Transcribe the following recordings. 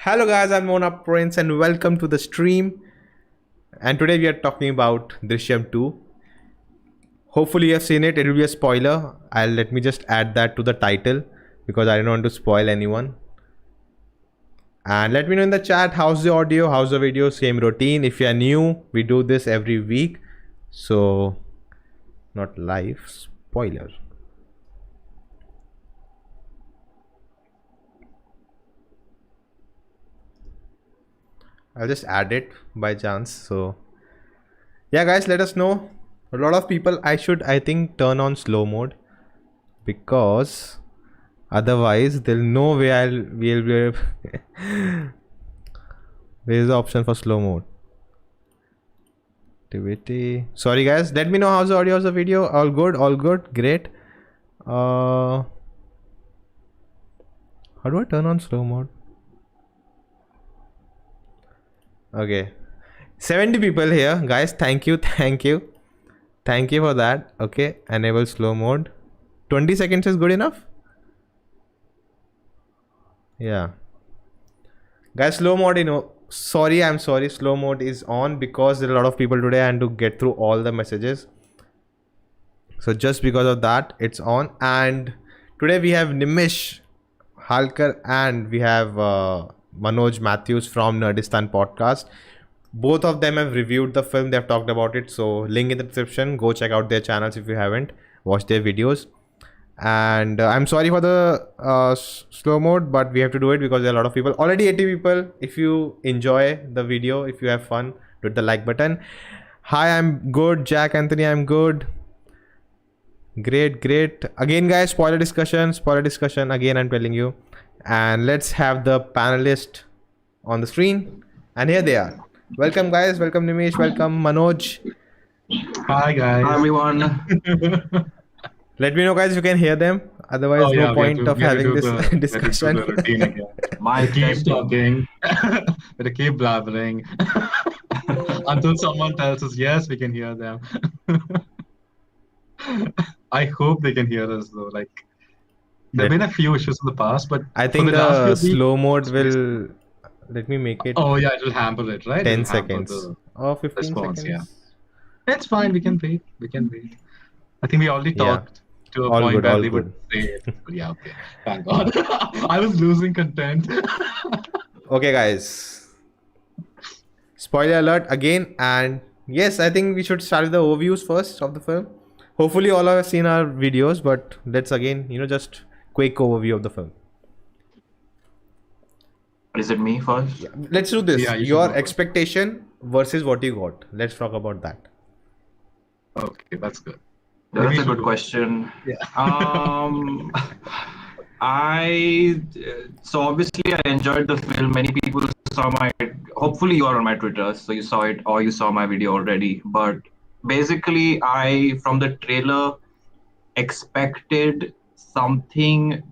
Hello guys, I'm Nona Prince and welcome to the stream. And today we are talking about Drishyam 2. Hopefully you have seen it. It will be a spoiler. Let me just add that to the title because I don't want to spoil anyone. And let me know in the chat how's the audio, how's the video, same routine. If you are new, we do this every week. So not live, spoiler. I'll just add it by chance. So yeah guys, let us know. A lot of people, I think turn on slow mode because otherwise they'll know where we'll be. Where is the option for slow mode? Activity. Sorry guys, let me know how's the audio, how's the video. All good, great. How do I turn on slow mode? Okay, 70 people here guys. Thank you for that. Okay, enable slow mode. 20 seconds is good enough. Yeah guys, slow mode, I'm sorry, slow mode is on because there are a lot of people today and to get through all the messages, so just because of that it's on. And today we have Nimish, Halkar, and we have Manoj, Mathews from Nerdistan Podcast. Both of them have reviewed the film, they have talked about it, so link in the description. Go check out their channels if you haven't watched their videos. And I'm sorry for the slow mode, but we have to do it because there are a lot of people, already 80 people. If you enjoy the video, if you have fun, hit the like button. Hi, I'm good. Jack, Anthony, I'm good. Great again guys. Spoiler discussion again, I'm telling you. And let's have the panelist on the screen, and here they are. Welcome guys, welcome Nimish, welcome Manoj. Hi guys. Hi everyone. Let me know guys if you can hear them. Otherwise, no point of having this discussion. My keep talking. But keep blabbering until someone tells us yes, we can hear them. I hope they can hear us though. Like there have been a few issues in the past, but I think the slow mode will. Let me make it. Oh yeah, it will hamper it, right? 10 seconds or 15 response, seconds. Yeah, it's fine. We can wait. I think we already talked. To a point where they would say it. Yeah, okay. Thank God. I was losing content. Okay, guys. Spoiler alert again. And yes, I think we should start with the overviews first of the film. Hopefully, all have seen our videos, but let's again, just quick overview of the film. Is it me first? Yeah, let's do this. Yeah, your expectation versus what you got. Let's talk about that. Okay, that's good. That's a good question. Yeah. So obviously I enjoyed the film. Many people saw hopefully you are on my Twitter, so you saw it or you saw my video already. But basically I, from the trailer, expected something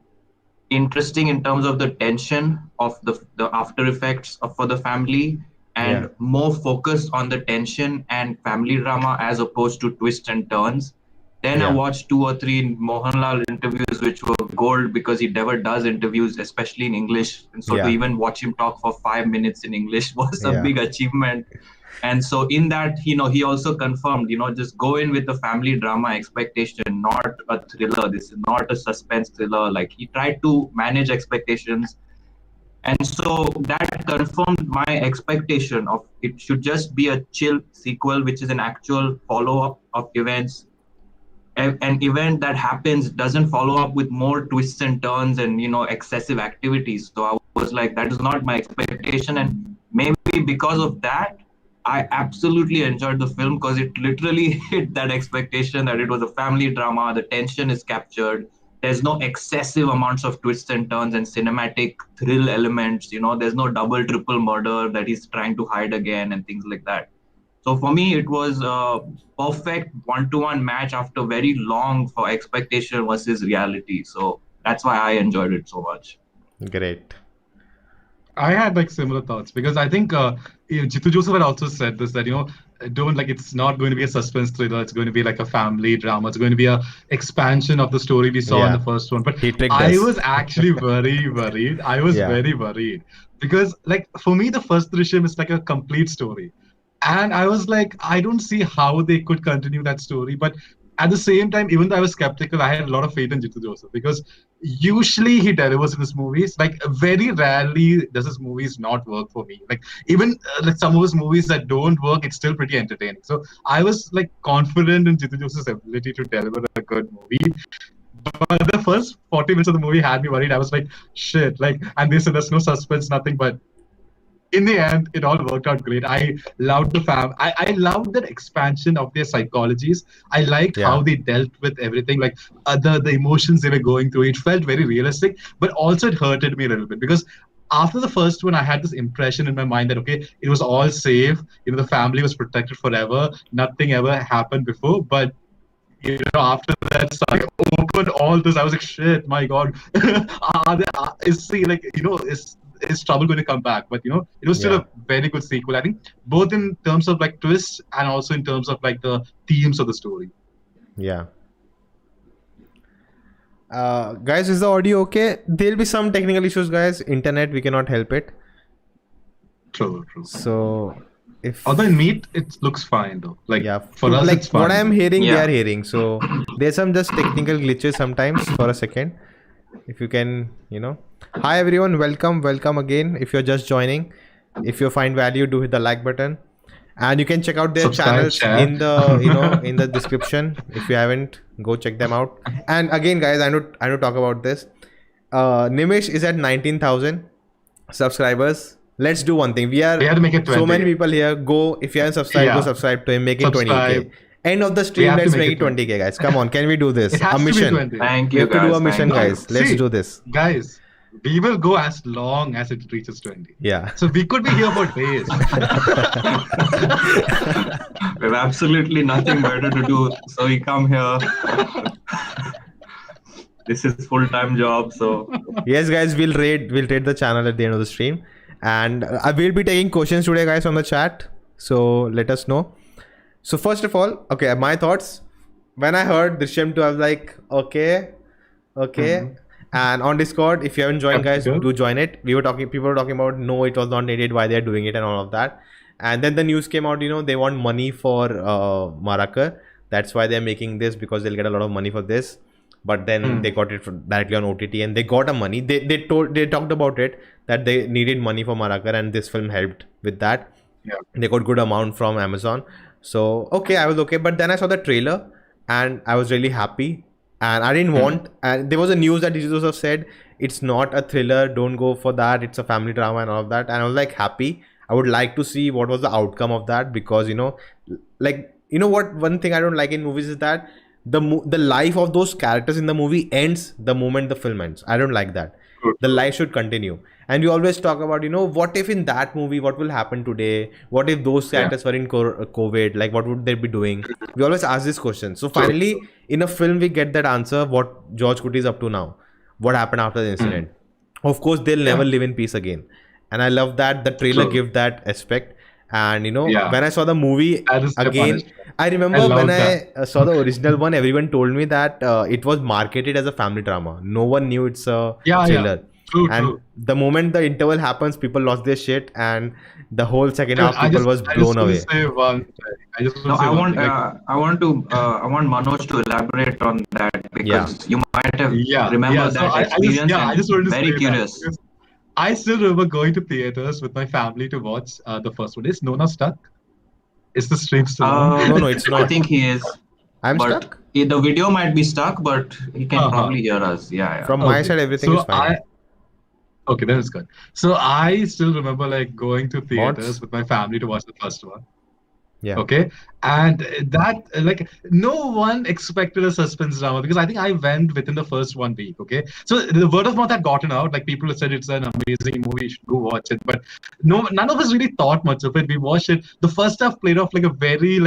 interesting in terms of the tension of the after effects for the family, and more focused on the tension and family drama as opposed to twists and turns. Then I watched 2 or 3 Mohanlal interviews, which were gold because he never does interviews, especially in English. And so to even watch him talk for 5 minutes in English was a big achievement. And so in that, he also confirmed, just go in with the family drama expectation, not a thriller. This is not a suspense thriller. Like, he tried to manage expectations. And so that confirmed my expectation of it should just be a chill sequel, which is an actual follow-up of events. An event that happens doesn't follow up with more twists and turns and excessive activities. So I was like, that is not my expectation, and maybe because of that I absolutely enjoyed the film, because it literally hit that expectation that it was a family drama. The tension is captured. There's no excessive amounts of twists and turns and cinematic thrill elements. There's no double triple murder that he's trying to hide again and things like that. So for me, it was a perfect one-to-one match after very long for expectation versus reality. So that's why I enjoyed it so much. Great. I had similar thoughts because I think Jeethu Joseph had also said this, that don't like. It's not going to be a suspense thriller. It's going to be like a family drama. It's going to be a expansion of the story we saw in the first one. But He tricked I us. was actually very worried. I was very worried because, like, for me, the first Drishyam is like a complete story, and I was like, I don't see how they could continue that story. But at the same time, even though I was skeptical, I had a lot of faith in Jeethu Joseph because usually he delivers in his movies. Like, very rarely does his movies not work for me. Like, even like some of his movies that don't work, it's still pretty entertaining. So I was like confident in Jeethu Joseph's ability to deliver a good movie. But the first 40 minutes of the movie had me worried. I was like, shit. Like, and they said there's no suspense, nothing. But in the end, it all worked out great. I loved the I loved that expansion of their psychologies. I liked how they dealt with everything, like the emotions they were going through. It felt very realistic, but also it hurted me a little bit because after the first one, I had this impression in my mind that, okay, it was all safe. The family was protected forever. Nothing ever happened before. But after that, so I opened all this. I was like, shit, my God. Is trouble going to come back? But it was still a very good sequel. I think both in terms of like twists and also in terms of like the themes of the story. Yeah. Guys, is the audio okay? There'll be some technical issues, guys. Internet, we cannot help it. True. So although in Meet, it looks fine though. Like for us, like it's fine. what I'm hearing, they are hearing. So there's some just technical glitches sometimes for a second. If you can, Hi everyone, welcome again. If you're just joining, if you find value, do hit the like button, and you can check out their channels in the in the description. If you haven't, go check them out. And again, guys, I know talk about this. Nimish is at 19,000 subscribers. Let's do one thing. We had to make it 20. So many people here. Go, if you haven't subscribed, go subscribe to him. Make it 20K. End of the stream, let's make it 20K, guys. Come on, can we do this? A mission. Thank you, we have to do a mission, guys. Let's do this. Guys, we will go as long as it reaches 20. Yeah. So we could be here for days. We have absolutely nothing better to do. So we come here. This is full-time job. So yes, guys, we'll rate the channel at the end of the stream. And I will be taking questions today, guys, on the chat. So let us know. So first of all, okay, my thoughts. When I heard Drishyam 2, I was like, okay. And on Discord, if you haven't joined, guys, do join it. People were talking about, no, it was not needed, why they're doing it and all of that. And then the news came out, they want money for Marakar. That's why they're making this, because they'll get a lot of money for this. But then they got it directly on OTT and they got a money. They talked about it, that they needed money for Marakar, and this film helped with that. Yeah. They got good amount from Amazon. So, okay, I was okay. But then I saw the trailer and I was really happy. And I didn't want... And there was a news that Jeethu Joseph said, it's not a thriller, don't go for that. It's a family drama and all of that. And I was like happy. I would like to see what was the outcome of that. Because, what one thing I don't like in movies is that the life of those characters in the movie ends the moment the film ends. I don't like that. The life should continue. And we always talk about, what if in that movie, what will happen today? What if those characters were in COVID? Like, what would they be doing? We always ask this question. So finally, in a film, we get that answer, what George Clooney is up to now. What happened after the incident. Of course, they'll never live in peace again. And I love that the trailer gives that aspect. And, when I saw the movie again, I remember when I saw the original one, everyone told me that it was marketed as a family drama. No one knew it's a thriller. True. The moment the interval happens, people lost their shit, and the whole second half people was blown away. I want Manoj to elaborate on that, because you might have remembered that experience. I just wanted to very curious. I still remember going to theaters with my family to watch the first one. Is Nona stuck? Is the stream still on? No, it's not. I think he is. I'm stuck? The video might be stuck, but he can probably hear us. Yeah. From my side, everything is fine. Okay, that is good. So I still remember going to theaters with my family to watch the first one. Yeah. Okay. And that, no one expected a suspense drama, because I think I went within the first 1 week. Okay. So the word of mouth had gotten out. People had said it's an amazing movie, you should go watch it. But none of us really thought much of it. We watched it. The first half played off like a very,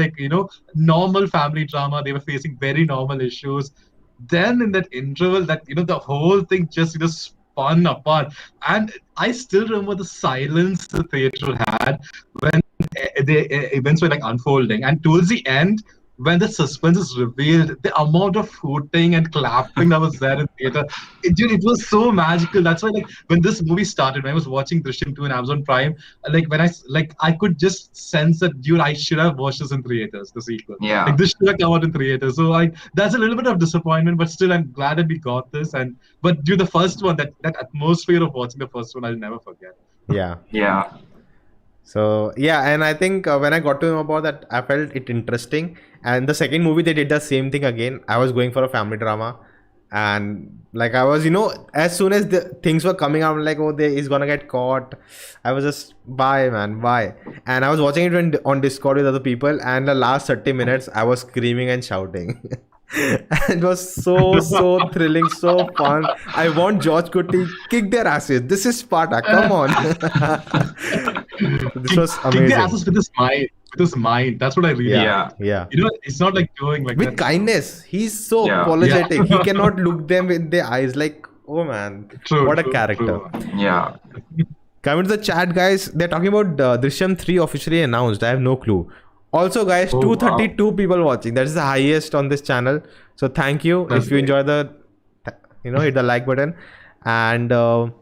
normal family drama. They were facing very normal issues. Then in that interval, the whole thing just, spun apart. And I still remember the silence the theater had when the events were like unfolding, and towards the end, when the suspense is revealed, the amount of hooting and clapping that was there in theater, it was so magical. That's why, like, when this movie started, when I was watching Drishyam 2 on Amazon Prime, like when I could just sense that, dude, I should have watched this in theaters, the sequel. Yeah. Like, this should have come out in theaters. So like, that's a little bit of disappointment, but still, I'm glad that we got this. But dude, the first one, that atmosphere of watching the first one, I'll never forget. Yeah. Yeah. So yeah, and I think when I got to know about that, I felt it interesting. And the second movie, they did the same thing again. I was going for a family drama, and like I was, as soon as the things were coming out, I'm like, oh, he's gonna get caught. I was just, bye, man, bye. And I was watching it on Discord with other people, and the last 30 minutes, I was screaming and shouting. It was so thrilling, so fun. I want George to kick their asses. This is Sparta. Come on. This was amazing. Kick their asses with his mind. With his mind. That's what I really Yeah. It's not like doing like with that. kindness. He's so apologetic. He cannot look them in the eyes like, oh man, what a character. True. Yeah. Coming to the chat, guys, they're talking about Drishyam 3 officially announced. I have no clue. Also, guys, 232 people watching. That is the highest on this channel. So thank you. If you enjoy hit the like button, and we'll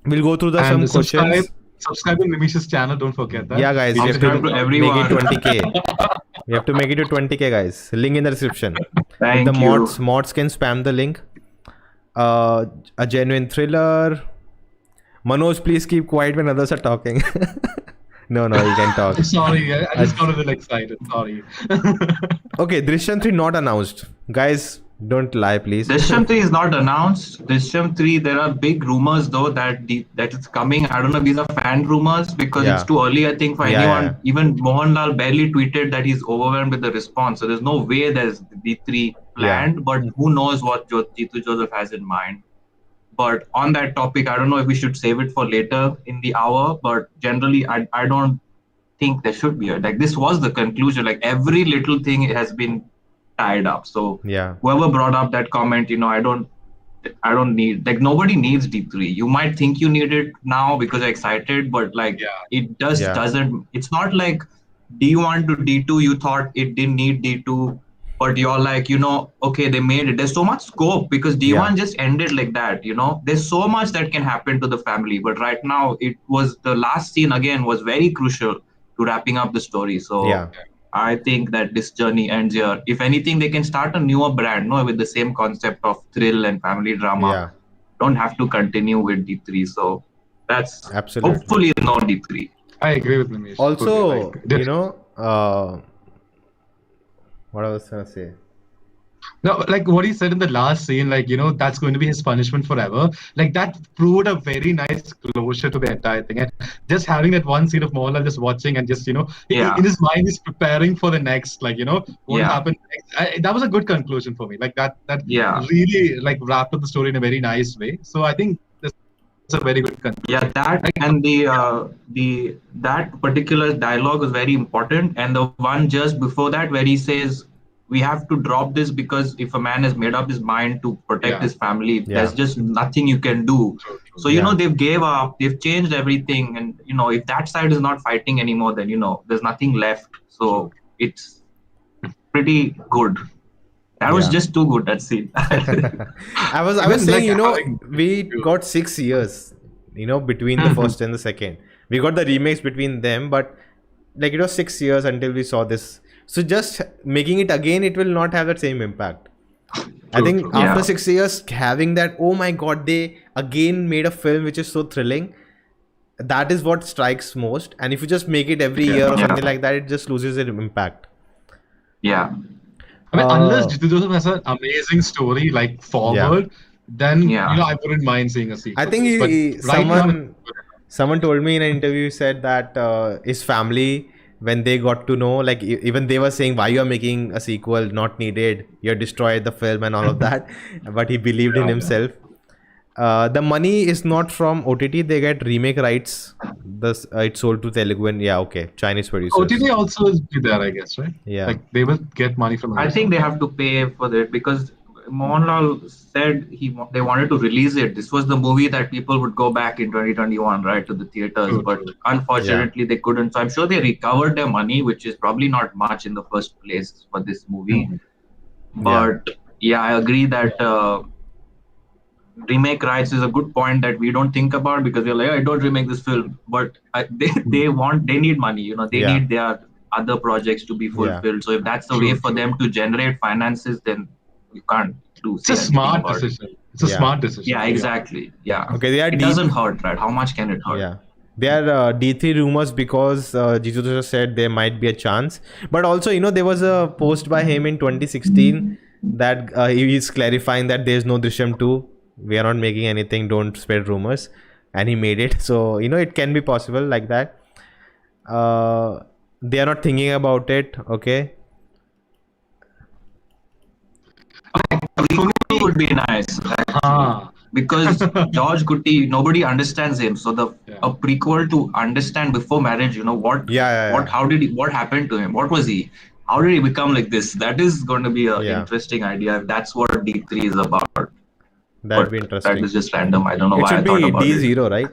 go through some questions. Subscribe to Nimish's channel. Don't forget that. Yeah, guys, we have to Subscribe to everyone. make it 20k. We have to make it to 20k, guys. Link in the description. Thank The you. mods can spam the link. A genuine thriller. Manoj, please keep quiet when others are talking. No, you can talk. Sorry, I just got a little excited. Sorry. Okay, Drishyam 3 not announced. Guys, don't lie, please. Drishyam 3 is not announced. Drishyam 3, there are big rumors though that it's coming. I don't know if these are fan rumors because it's too early, I think, for anyone. Yeah. Even Mohanlal barely tweeted that he's overwhelmed with the response. So there's no way there's D3 planned, but who knows what Jeethu Joseph has in mind. But on that topic, I don't know if we should save it for later in the hour, but generally, I don't think there should be. Like, this was the conclusion. Like, every little thing has been tied up. So whoever brought up that comment, I don't need, like, nobody needs D3. You might think you need it now because you're excited, but like it doesn't. It's not like D1 to D2, you thought it didn't need D2. But you're like, okay, they made it. There's so much scope because D1 just ended like that, There's so much that can happen to the family. But right now, it was the last scene again was very crucial to wrapping up the story. So I think that this journey ends here. If anything, they can start a newer brand, with the same concept of thrill and family drama. Yeah. Don't have to continue with D3. So that's absolutely hopefully no D3. I agree with Nimish. Also, what I was gonna say. No, like what he said in the last scene, like, that's going to be his punishment forever. Like, that proved a very nice closure to the entire thing. And just having that one scene of Mohanlal just watching and just, in his mind, he's preparing for the next, like, what happened next. That was a good conclusion for me. Like, that really, like, wrapped up the story in a very nice way. So I think it's a very good conclusion. Yeah, that and that particular dialogue was very important. And the one just before that where he says, we have to drop this because if a man has made up his mind to protect his family, there's just nothing you can do. True. So, they've gave up, they've changed everything. And, if that side is not fighting anymore, then, there's nothing left. So it's pretty good. That was just too good, that scene. I was saying, we got 6 years, between the first and the second. We got the remakes between them, but like it was 6 years until we saw this. So just making it again, it will not have that same impact. I think after 6 years, having that, oh my God, they again made a film which is so thrilling. That is what strikes most. And if you just make it every year or something like that, it just loses its impact. Yeah. I mean, unless Jeethu Joseph has an amazing story, like, forward, then, I wouldn't mind seeing a sequel. I think someone told me in an interview, said that his family, when they got to know, like, even they were saying, why you are making a sequel, not needed, you destroyed the film and all of that. But he believed in himself. The money is not from OTT, they get remake rights. It's sold to Telugu and Chinese producers. OTT also will be there, I guess, right? Yeah. Like, they will get money from I think they have to pay for that because Mohanlal said they wanted to release it. This was the movie that people would go back in 2021, right, to the theaters. True, But true. unfortunately, they couldn't. So I'm sure they recovered their money, which is probably not much in the first place for this movie. But yeah, I agree that remake rights is a good point that we don't think about, because we're like, I don't remake this film, but they need money. You know, they Yeah. need their other projects to be fulfilled. So if that's the True, way for true. them to generate finances, then you can't do. It's a smart decision. It's a Yeah. smart decision. Yeah, exactly. Yeah. Okay, they are It doesn't hurt, right? How much can it hurt? Yeah. There are D3 rumors because Jeethu Joseph said there might be a chance. But also, you know, there was a post by him in 2016 that he is clarifying that there is no Drishyam 2. We are not making anything. Don't spread rumors. And he made it. So, you know, it can be possible like that. They are not thinking about it. Okay. For me, it would be nice. Because George Gutti, nobody understands him. So a prequel to understand before marriage, you know, what happened to him? What was he? How did he become like this? That is going to be an interesting idea. If that's what D3 is about. That'd be interesting. That is just random. I don't know why I thought about it. It should it. be D0, right?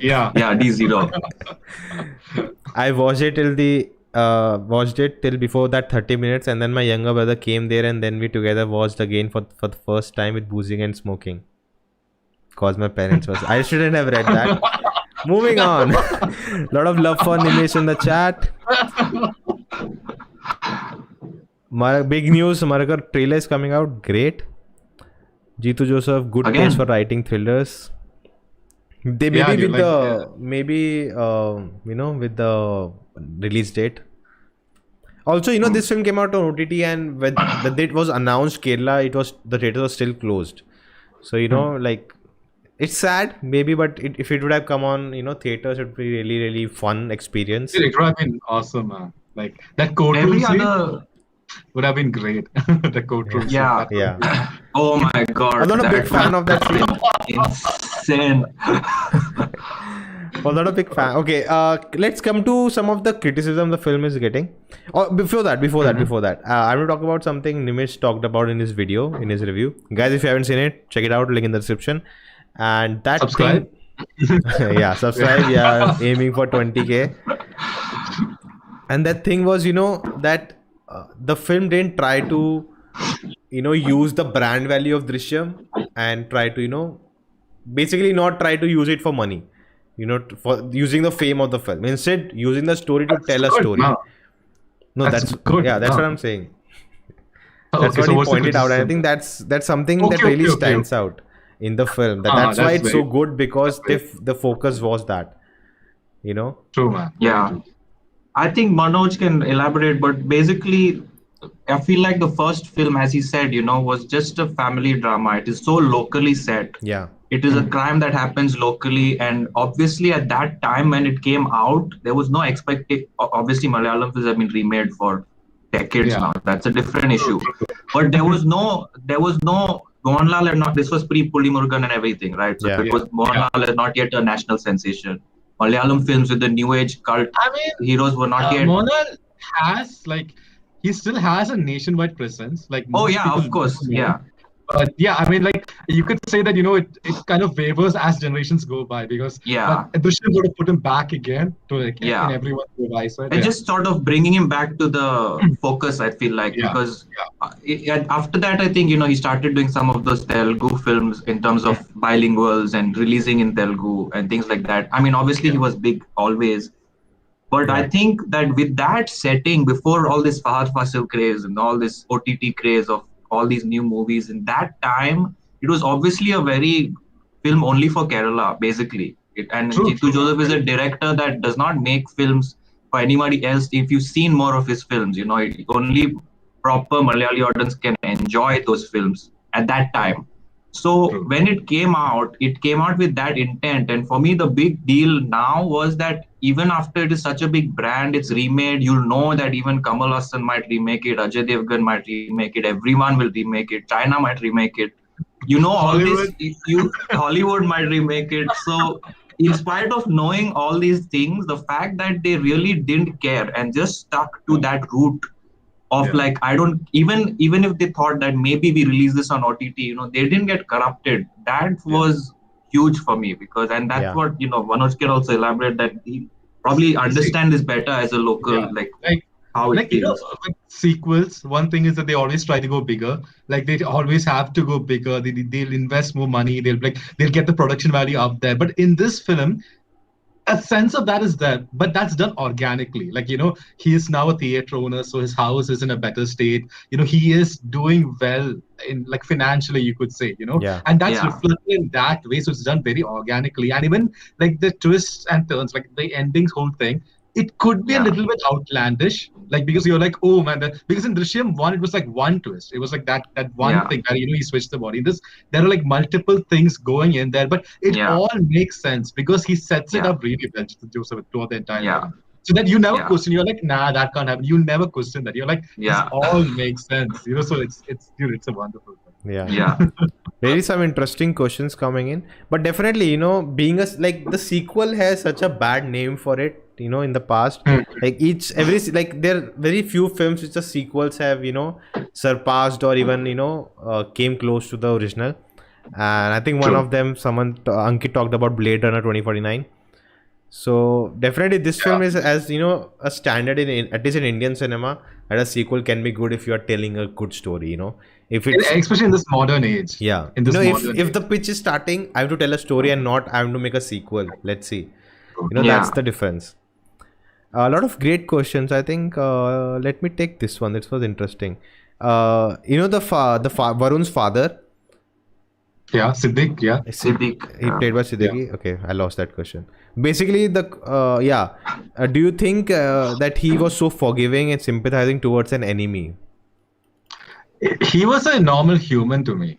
Yeah, D0. I watched it till before that 30 minutes, and then my younger brother came there, and then we together watched again for the first time with boozing and smoking. Cause my parents was. I shouldn't have read that. Moving on. Lot of love for Nimish in the chat. Big news. Margar trailer is coming out. Great. Jeethu Joseph, good taste for writing thrillers. They maybe with with the release date. Also, you know, this film came out on OTT, and when the date was announced, Kerala, the theater was still closed. So, you know, like, it's sad maybe, but if it would have come on, you know, theaters, it would be really, really fun experience. It would have been awesome, man. Like that courtroom scene would have been great. The courtroom. Yeah. Oh my god. I'm not a big fan of that scene. Insane. I'm not a big fan. Okay, let's come to some of the criticism the film is getting. Oh, before that, I'm going to talk about something Nimish talked about in his video, in his review. Guys, if you haven't seen it, check it out. Link in the description. And that subscribe. Yeah, subscribe. Yeah, aiming for 20k. And that thing was, you know, that the film didn't try to, you know, use the brand value of Drishyam and try to, you know, basically not try to use it for money, you know, for using the fame of the film. Instead, using the story to tell a story. No, that's good. Yeah, that's what I'm saying. That's what he pointed out. And I think that's something that really stands out in the film. That's why it's so good, because the focus was that, you know. True, man. Yeah. I think Manoj can elaborate, but basically, I feel like the first film, as he said, you know, was just a family drama. It is so locally set. Yeah. It is a crime that happens locally, and obviously at that time when it came out, there was no expectation. Obviously, Malayalam films have been remade for decades now. That's a different issue. But there was no Mohanlal had not. This was pre-Puli Murugan and everything, right? So because Mohanlal is not yet a national sensation. Malayalam films with the new age cult heroes were not yet. Mohanlal has he still has a nationwide presence. Of course, yeah. But yeah, I mean, like, you could say that, you know, it kind of wavers as generations go by, because Drishyam sort of put him back again to in everyone's device. Right? And just sort of bringing him back to the focus, I feel like, because after that, I think, you know, he started doing some of those Telugu films in terms of bilinguals and releasing in Telugu and things like that. I mean, obviously he was big always. But I think that with that setting, before all this Fahad Fasil craze and all this OTT craze of all these new movies, in that time, it was obviously a very film only for Kerala, basically. Jeethu Joseph is a director that does not make films for anybody else. If you've seen more of his films, you know, only proper Malayali audience can enjoy those films at that time. So when it came out with that intent. And for me, the big deal now was that even after it is such a big brand, it's remade. You'll know that even Kamal Hassan might remake it, Ajay Devgan might remake it, everyone will remake it, China might remake it. You know, all Hollywood. Hollywood might remake it. So in spite of knowing all these things, the fact that they really didn't care and just stuck to that route of Yeah. like, I don't even if they thought that maybe we release this on OTT, they didn't get corrupted. That was huge for me, because, and that's Yeah. what, Manoj can also elaborate, that he probably understand this better as a local, Yeah. like Like, how it feels. like sequels, one thing is that they always try to go bigger. Like they always have to go bigger. They'll invest more money. They'll get the production value up there. But in this film, a sense of that is there, but that's done organically. Like, he is now a theater owner, so his house is in a better state. He is doing well in, like, financially, you could say, Yeah. and that's Yeah. reflected in that way. So it's done very organically. And even like the twists and turns, like the endings, whole thing, it could be a Yeah. little bit outlandish. Like, because you're like, oh man, because in Drishyam 1, it was like one twist. It was like that one Yeah. thing where, he switched the body. In this, there are like multiple things going in there, but it Yeah. all makes sense because he sets it Yeah. up really well, Joseph, throughout the entire Yeah. film. So that you never Yeah. question. You're like, nah, that can't happen. You never question that. You're like, this Yeah. all makes sense. So it's a wonderful thing. Yeah. Yeah. There is some interesting questions coming in, but definitely, being like the sequel has such a bad name for it, in the past. Like there are very few films which the sequels have, surpassed or even, came close to the original. And I think one True. of them, Ankit talked about Blade Runner 2049. So definitely this film is, as a standard in at least in Indian cinema, that a sequel can be good if you are telling a good story, if it's Especially in this modern age. yeah, In this modern if age. the pitch is starting, I have to tell a story and not I have to make a sequel. Let's see, Yeah. that's the difference. A lot of great questions. I think let me take this one. This was interesting. Varun's father. Yeah, Siddique, yeah. Siddique. He Yeah. played by Siddique. Okay, I lost that question. Basically, do you think that he was so forgiving and sympathizing towards an enemy? He was a normal human to me.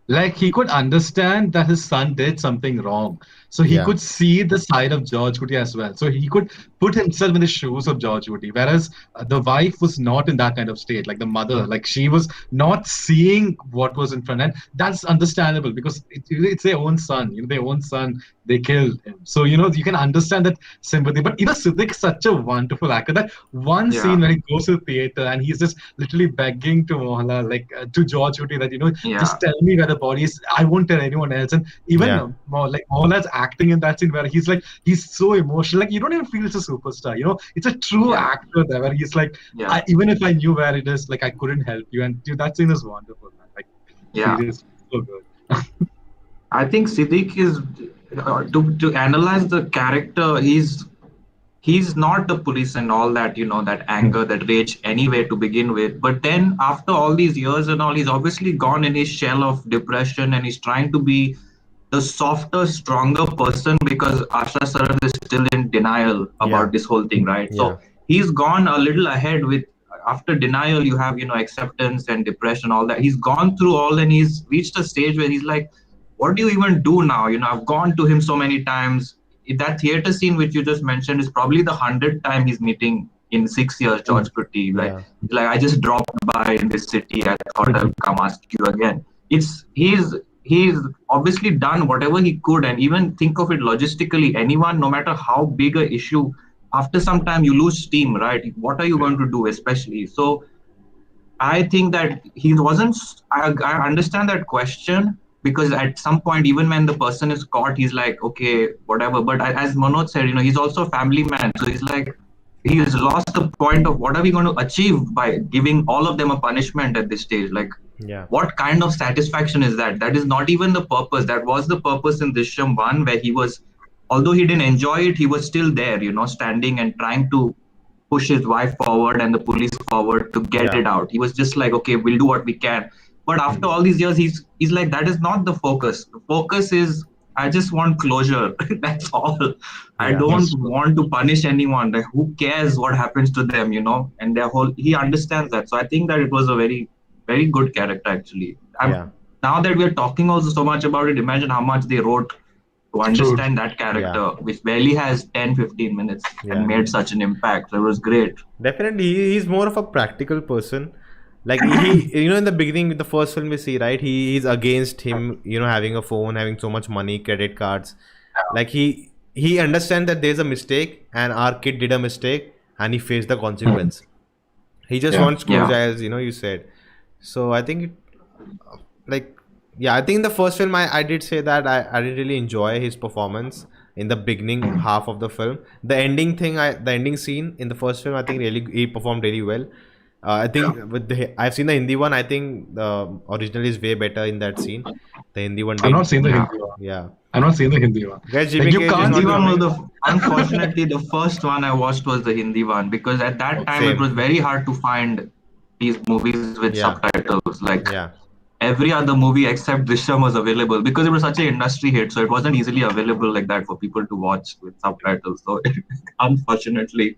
Like, he could understand that his son did something wrong. So he Yeah. could see the side of George Woody as well. So he could put himself in the shoes of George Woody. Whereas the wife was not in that kind of state, like the mother. Like, she was not seeing what was in front. And that's understandable because it's their own son. Their own son, they killed him. So, you can understand that sympathy. But, Siddique is such a wonderful actor. That one Yeah. scene when he goes to the theater and he's just literally begging to Mohanlal, like to George Woody, that, Yeah. just tell me where the body is. I won't tell anyone else. And even Yeah. like Mohanlal's acting in that scene where he's like, he's so emotional. Like, you don't even feel it's a superstar. It's a true Yeah. actor there where he's like, Yeah. even if I knew where it is, like, I couldn't help you. And that scene is wonderful, man. Like, Yeah. it is so good. I think Siddique is to analyze the character. He's not the police and all that, that anger, that rage anyway to begin with. But then after all these years and all, he's obviously gone in his shell of depression, and he's trying to be the softer, stronger person because Asha Sharath is still in denial about Yeah. this whole thing, right? Yeah. So he's gone a little ahead with, after denial, you have, acceptance and depression, all that. He's gone through all, and he's reached a stage where he's like, what do you even do now? I've gone to him so many times. That theater scene which you just mentioned is probably the 100th time he's meeting in 6 years George Putty. Like I just dropped by in this city. I thought I'll come ask you again. He's obviously done whatever he could, and even think of it logistically. Anyone, no matter how big a issue, after some time you lose steam, right? What are you going to do, especially? So I think that he wasn't. I understand that question. Because at some point, even when the person is caught, he's like, okay, whatever. But as Manoj said, he's also a family man. So he's like, he has lost the point of what are we going to achieve by giving all of them a punishment at this stage? Like, Yeah. what kind of satisfaction is that? That is not even the purpose. That was the purpose in Drishyam 1, where he was, although he didn't enjoy it, he was still there, standing and trying to push his wife forward and the police forward to get Yeah. it out. He was just like, okay, we'll do what we can. But after all these years, he's like, that is not the focus. The focus is, I just want closure. That's all. I Yeah. don't want to punish anyone. Like, who cares what happens to them, And he understands that. So I think that it was a very, very good character, actually. Yeah. Now that we're talking also so much about it, imagine how much they wrote to understand that character, which barely has 10-15 minutes and made such an impact. So it was great. Definitely, he's more of a practical person. Like he in the beginning, the first film we see, right? He's against him, having a phone, having so much money, credit cards. Like he understands that there's a mistake, and our kid did a mistake, and he faced the consequence. He just Yeah. wants closure, as you said. So I think I think in the first film I did say that I didn't really enjoy his performance in the beginning half of the film. The ending scene in the first film, I think really he performed really well. I think I've seen the Hindi one. I think the original is way better in that scene. The Hindi one. I've not seen the Hindi one. Yeah. I've not seen the Hindi one. Guys, Like, you GBK is can't not Hindi one coming. was unfortunately the first one I watched was the Hindi one, because at that time Same. it was very hard to find these movies with subtitles. Like Yeah. every other movie except Drishyam was available because it was such an industry hit, so it wasn't easily available like that for people to watch with subtitles. So unfortunately,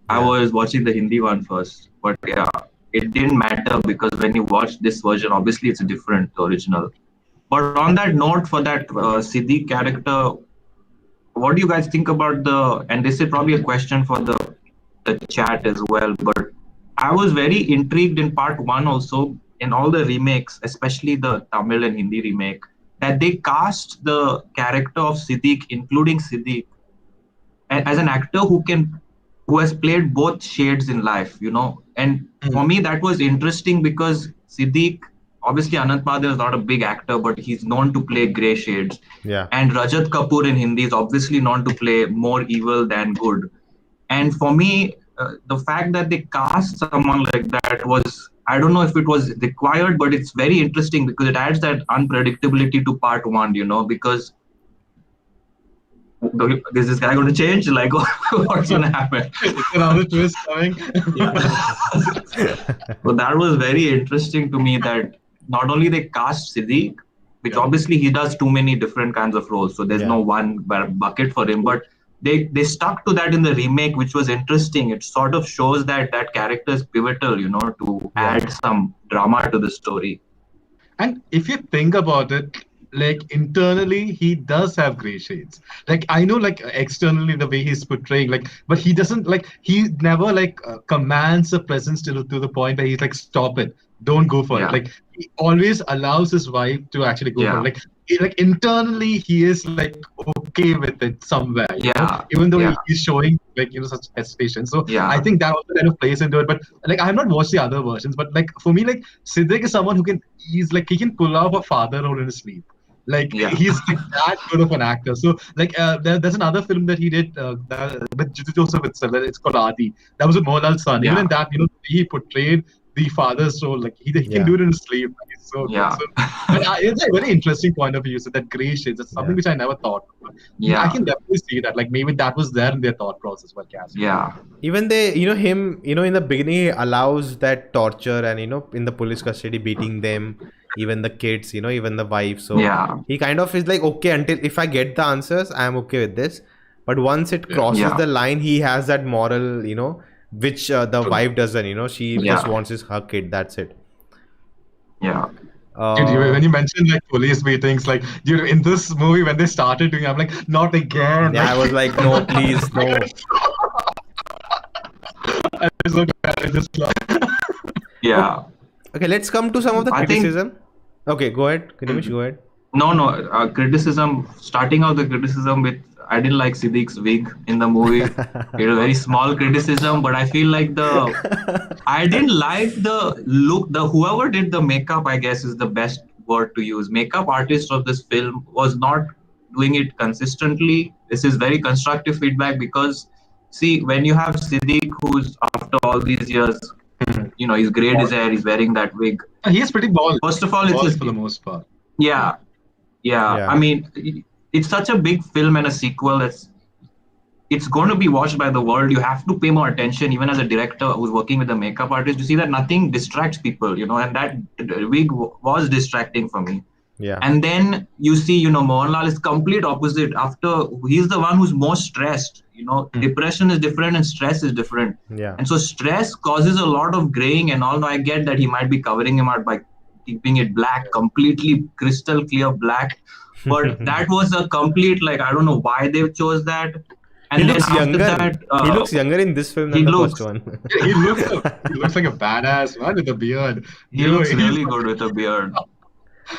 I was watching the Hindi one first. But yeah, it didn't matter because when you watch this version, obviously it's different, the original. But on that note, for that Siddique character, what do you guys think about and this is probably a question for the chat as well, but I was very intrigued in part one also, in all the remakes, especially the Tamil and Hindi remake, that they cast the character of Siddique, including Siddique, as an actor who has played both shades in life, And for me, that was interesting because Siddique, obviously Anant Madhav is not a big actor, but he's known to play grey shades. Yeah. And Rajat Kapoor in Hindi is obviously known to play more evil than good. And for me, the fact that they cast someone like that was, I don't know if it was required, but it's very interesting because it adds that unpredictability to part one, because is this guy going to change? Like, what's going to happen? Another twist coming. So that was very interesting to me that not only they cast Siddique, which obviously he does too many different kinds of roles, so there's no one bucket for him, but they stuck to that in the remake, which was interesting. It sort of shows that character is pivotal, to add some drama to the story. And if you think about it, like internally, he does have gray shades. Like I know, like externally, the way he's portraying, like, but he doesn't he never commands a presence to the point where he's like, stop it, don't go for it. Like he always allows his wife to actually go for it. Like internally, he is like okay with it somewhere. Even though he's showing such hesitation. So I think that also kind of plays into it. But like I have not watched the other versions, but like for me, like Siddique is someone he can pull off a father role in his sleep. Like he's like that good of an actor. So like there's another film that he did with Jeethu Joseph itself. It's called Adi. That was with Mohanlal's son. Even in that, he portrayed the father's role. Like he can do it in his sleep. So good. So, but it's a very interesting point of view. So that gray shades, it's something which I never thought of. I can definitely see that. Like maybe that was there in their thought process while casting. Even they, him, in the beginning he allows that torture and in the police custody beating them, even the kids, even the wife. So he kind of is like, okay, until if I get the answers, I'm okay with this. But once it crosses the line, he has that moral, which the wife doesn't. She just wants her kid. That's it. Yeah. Dude, when you mentioned like police beatings, like dude, in this movie when they started doing, I'm like, not again. Yeah, I was like, no, please, no. I was so glad I just Yeah. Okay, let's come to some of the criticism. Okay, go ahead. Nimish, go ahead. No, criticism. Starting out the criticism with, I didn't like Siddique's wig in the movie. It was a very small criticism, but I feel like I didn't like the look. Whoever did the makeup, I guess, is the best word to use. Makeup artist of this film was not doing it consistently. This is very constructive feedback because, see, when you have Siddique, who's after all these years, he's grayed his hair, he's wearing that wig. He is pretty bald. First of all, it's for the most part. Yeah. I mean, it's such a big film and a sequel it's going to be watched by the world. You have to pay more attention, even as a director who's working with a makeup artist, to see that nothing distracts people, and that wig was distracting for me. Yeah. And then you see, Mohanlal is complete opposite. After he's the one who's more stressed. Depression is different and stress is different. Yeah. And so stress causes a lot of graying and all. Now I get that he might be covering him out by keeping it black, completely crystal clear black. But that was a complete, I don't know why they chose that. And he then looks after younger. That, he looks younger in this film than the first one. He looks like a badass man with a beard. He looks really good with a beard.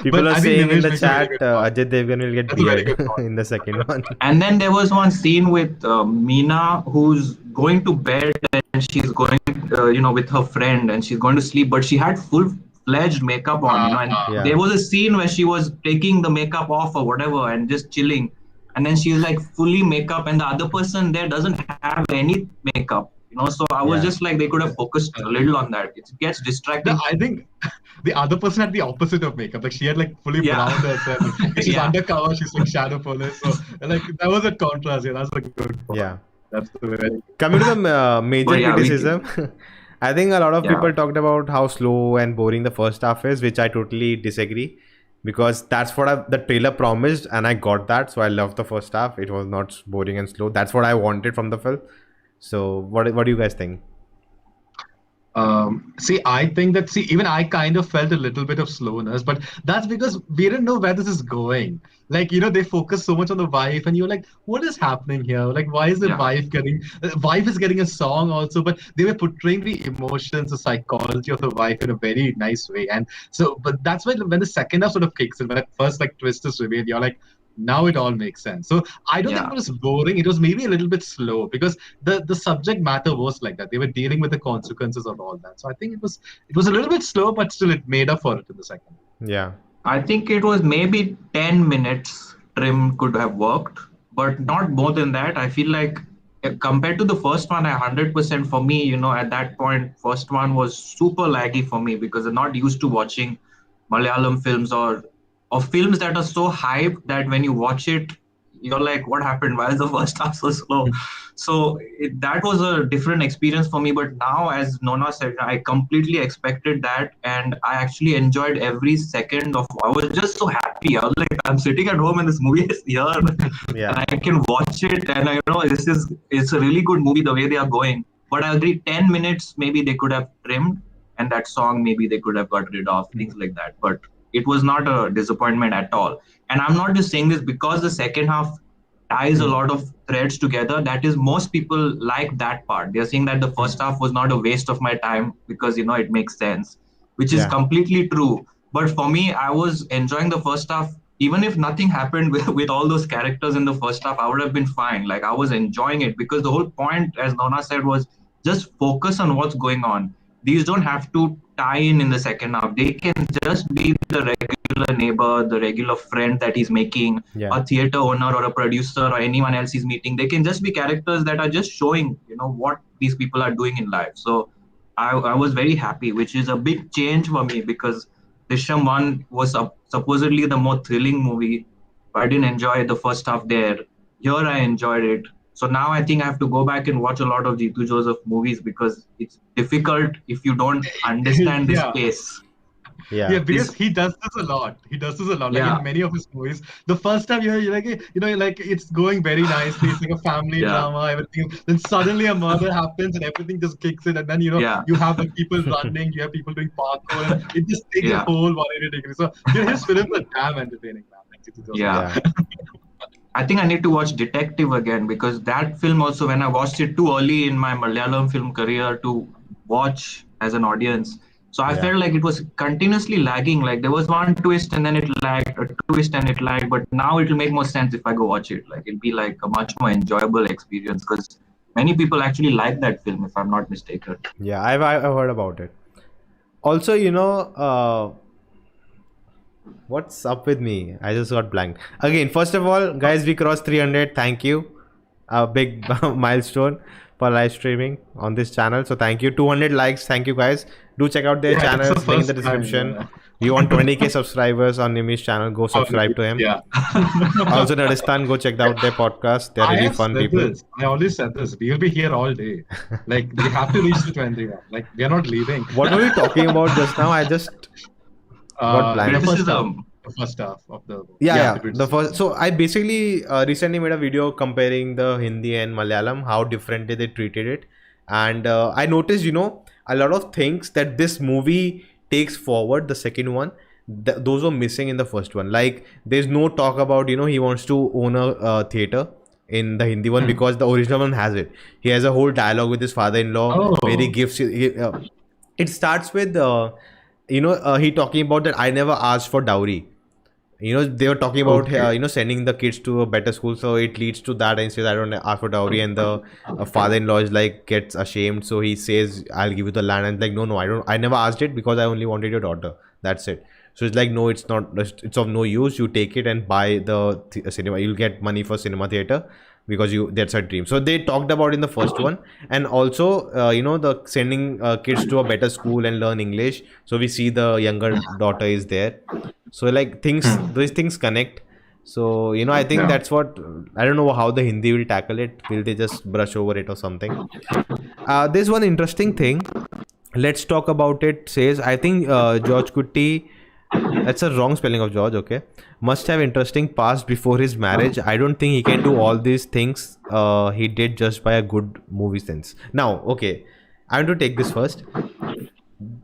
People are saying in the chat, Ajay Devgan will get beard in the second one. And then there was one scene with Meena, who's going to bed and she's going, with her friend, and she's going to sleep, but she had full-fledged makeup on, and Yeah. there was a scene where she was taking the makeup off or whatever and just chilling, and then she's like fully makeup, and the other person there doesn't have any makeup, so I was Yeah. just like, they could have focused a little on that. It gets distracting. I think the other person had the opposite of makeup. Like she had like fully Yeah. browned herself. She's undercover. She's like shadow police. So like that was a contrast. Yeah, that's a good point. Yeah. That's the way. Coming to the major But yeah, criticism, I think a lot of Yeah. people talked about how slow and boring the first half is, which I totally disagree, because that's what the trailer promised, and I got that. So I loved the first half. It was not boring and slow. That's what I wanted from the film. So what do you guys think? I think that even I kind of felt a little bit of slowness, but that's because we didn't know where this is going. Like, they focus so much on the wife, and you're like, what is happening here? Like, why is the wife is getting a song also, but they were portraying the emotions, the psychology of the wife in a very nice way. And so, but that's when the second half sort of kicks in, when that first like twist is revealed, you're like, now it all makes sense. So I don't think it was boring. It was maybe a little bit slow because the subject matter was like that. They were dealing with the consequences of all that. So I think it was a little bit slow, but still it made up for it in the second. Yeah. I think it was maybe 10 minutes trim could have worked, but not more than that. I feel like compared to the first one, 100% for me, at that point, first one was super laggy for me because I'm not used to watching Malayalam films or films that are so hyped that when you watch it, you're like, what happened? Why is the first half so slow? So that was a different experience for me. But now, as Nona said, I completely expected that. And I actually enjoyed every second I was just so happy. I was like, I'm sitting at home and this movie is here. Yeah. And I can watch it. And it's a really good movie the way they are going. But I agree, 10 minutes, maybe they could have trimmed. And that song, maybe they could have got rid of, things like that. But it was not a disappointment at all. And I'm not just saying this because the second half ties a lot of threads together. That is, most people like that part. They're saying that the first half was not a waste of my time because, it makes sense, which is completely true. But for me, I was enjoying the first half. Even if nothing happened with all those characters in the first half, I would have been fine. Like, I was enjoying it because the whole point, as Nona said, was just focus on what's going on. These don't have to tie in the second half. They can just be the regular neighbor, the regular friend that he's making, a theater owner or a producer or anyone else he's meeting. They can just be characters that are just showing, what these people are doing in life. So I was very happy, which is a big change for me because Drishyam 1 was supposedly the more thrilling movie. But I didn't enjoy the first half there. Here I enjoyed it. So now I think I have to go back and watch a lot of Jeethu Joseph movies because it's difficult if you don't understand this space. Yeah, because he does this a lot. Like in many of his movies. The first time you're like it's going very nicely. It's like a family drama, everything. Then suddenly a murder happens and everything just kicks in. And then you have the people running, you have people doing parkour, and it just takes a whole 180 degrees. So his films are damn entertaining, man. Like Jeethu Joseph. I think I need to watch Detective again because that film also, when I watched it too early in my Malayalam film career to watch as an audience, so I felt like it was continuously lagging. Like there was one twist and then it lagged, a twist and it lagged. But now it will make more sense if I go watch it. Like it'll be like a much more enjoyable experience because many people actually like that film, if I'm not mistaken. Yeah, I've heard about it. Also, what's up with me? I just got blank. Again, first of all, guys, we crossed 300. Thank you. A big milestone for live streaming on this channel. So thank you. 200 likes. Thank you, guys. Do check out their channels. Link in the description. We want 20k subscribers on Nimish channel. Go subscribe to him. Yeah. Also, Nerdistan, go check out their podcast. They're really fun people. I always said this. We'll be here all day. Like, we have to reach the 20. Like, we are not leaving. What were we talking about just now? I just got blank. The first half of the the first. So I basically recently made a video comparing the Hindi and Malayalam, how differently they treated it, and I noticed a lot of things that this movie takes forward, the second one, those were missing in the first one. Like there's no talk about he wants to own a theater in the Hindi one because the original one has it. He has a whole dialogue with his father-in-law where he gives it starts with he talking about that I never asked for dowry, they were talking about Okay. sending the kids to a better school, so it leads to that, and he says, I don't ask for dowry, and the father-in-law is like gets ashamed, so he says, I'll give you the land, and like, no, I never asked it because I only wanted your daughter, that's it. So it's like, no, it's not, it's of no use, you take it and buy the cinema, you'll get money for cinema theater because that's a dream. So they talked about in the first one, and also the sending kids to a better school and learn English. So we see the younger daughter is there, so like these things connect. So I think Yeah. that's what, I don't know how the Hindi will tackle it. Will they just brush over it or something? There's one interesting thing, let's talk about it. Says, I think George Kutti, that's a wrong spelling of George, okay, must have interesting past before his marriage. I don't think he can do all these things he did just by a good movie sense. Now, okay, I want to take this first.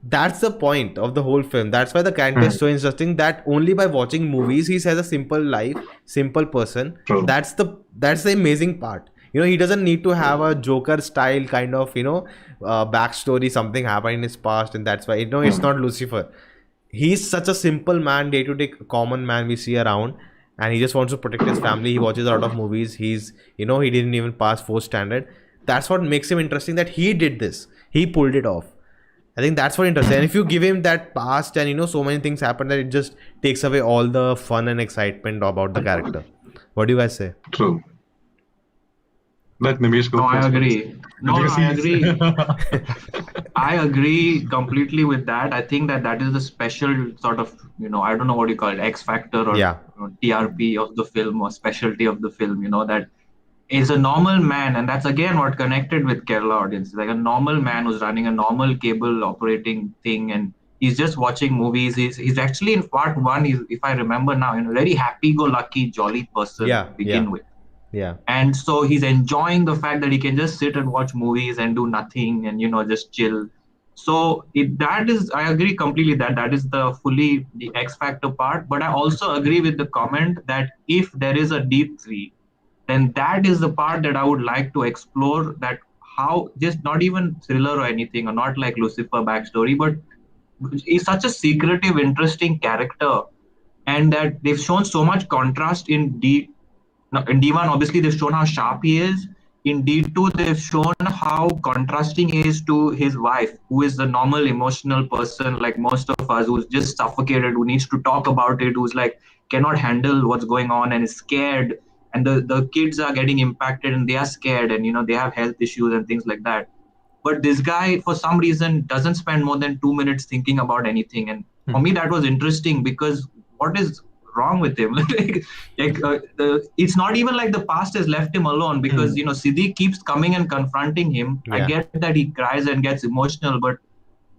That's the point of the whole film. That's why the character is so interesting, that only by watching movies he has a simple life, simple person. True. That's the amazing part. He doesn't need to have a Joker style kind of backstory, something happened in his past, and that's why it's not Lucifer. He's such a simple man, day-to-day common man we see around, and he just wants to protect his family. He watches a lot of movies. He's he didn't even pass 4th standard. That's what makes him interesting, that he did this, he pulled it off. I think that's what interesting. And if you give him that past, and so many things happen, that it just takes away all the fun and excitement about the character. What do you guys say? True. Let Nimish go No, I first. agree. No, Because I he's- agree. I agree completely with that. I think that is the special sort of, I don't know what you call it, X factor or Yeah. TRP of the film or specialty of the film, that is a normal man. And that's again what connected with Kerala audience. Like a normal man who's running a normal cable operating thing, and he's just watching movies. He's actually in part one, if I remember now, very happy-go-lucky, jolly person Yeah, to begin with. Yeah. And so he's enjoying the fact that he can just sit and watch movies and do nothing and just chill. So that is, I agree completely that is the X factor part. But I also agree with the comment that if there is a deep 3, then that is the part that I would like to explore, that how, just not even thriller or anything, or not like Lucifer backstory, but he's such a secretive, interesting character, and that they've shown so much contrast in in D1, obviously, they've shown how sharp he is. In D2, they've shown how contrasting he is to his wife, who is the normal emotional person like most of us, who's just suffocated, who needs to talk about it, who's like cannot handle what's going on and is scared. And the kids are getting impacted and they are scared, and they have health issues and things like that. But this guy, for some reason, doesn't spend more than 2 minutes thinking about anything. And for me, that was interesting, because what is wrong with him? It's not even like the past has left him alone, because Siddique keeps coming and confronting him. Yeah. I get that he cries and gets emotional, but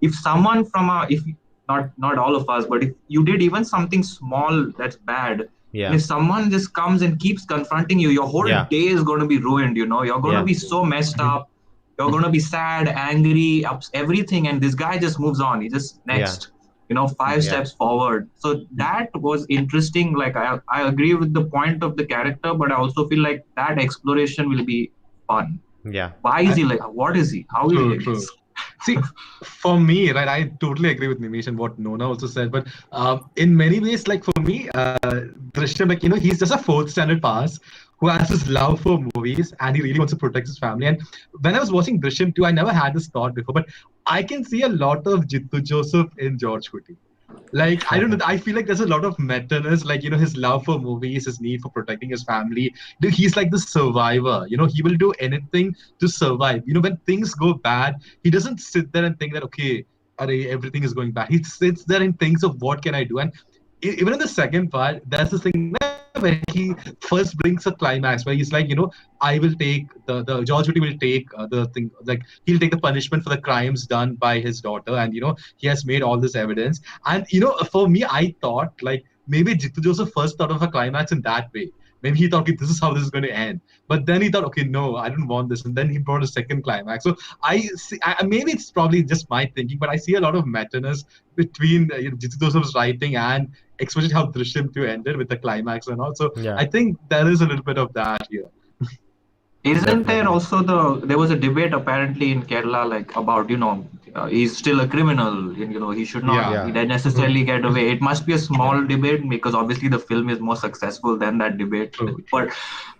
if someone if not all of us, but if you did even something small that's bad, Yeah. if someone just comes and keeps confronting you, your whole Yeah. day is going to be ruined. You're going Yeah. to be so messed up. You're going to be sad, angry, everything. And this guy just moves on. He just next. 5 steps forward. So that was interesting. Like I agree with the point of the character, but I also feel like that exploration will be fun. Yeah. Why is he like? What is he? How is he? True, Like true. this? See, for me, right, I totally agree with Nimish and what Nona also said. But in many ways, like for me, Drishyam, like, he's just a 4th standard pass who has this love for movies, and he really wants to protect his family. And when I was watching Drishyam 2, I never had this thought before, but I can see a lot of Jeethu Joseph in George Kutti. Like, I don't know, I feel like there's a lot of meta-ness, like, his love for movies, his need for protecting his family. Dude, he's like the survivor, he will do anything to survive. When things go bad, he doesn't sit there and think that, okay, everything is going bad. He sits there and thinks of what can I do. And even in the second part, there's this thing where he first brings a climax where he's like, I will take the George Kutti will take the thing, like he'll take the punishment for the crimes done by his daughter, and he has made all this evidence. And for me, I thought like maybe Jeethu Joseph first thought of a climax in that way. Maybe he thought, okay, this is how this is going to end. But then he thought, okay, no, I don't want this. And then he brought a second climax. So I see, maybe it's probably just my thinking, but I see a lot of meta-ness between Jeethu Joseph's writing and especially how Drishyam 2 ended with the climax and all. So Yeah. I think there is a little bit of that here. Isn't there Definitely. also there was a debate apparently in Kerala, like about, he's still a criminal. He should not. Yeah. He didn't necessarily get away. It must be a small debate because obviously the film is more successful than that debate. True. But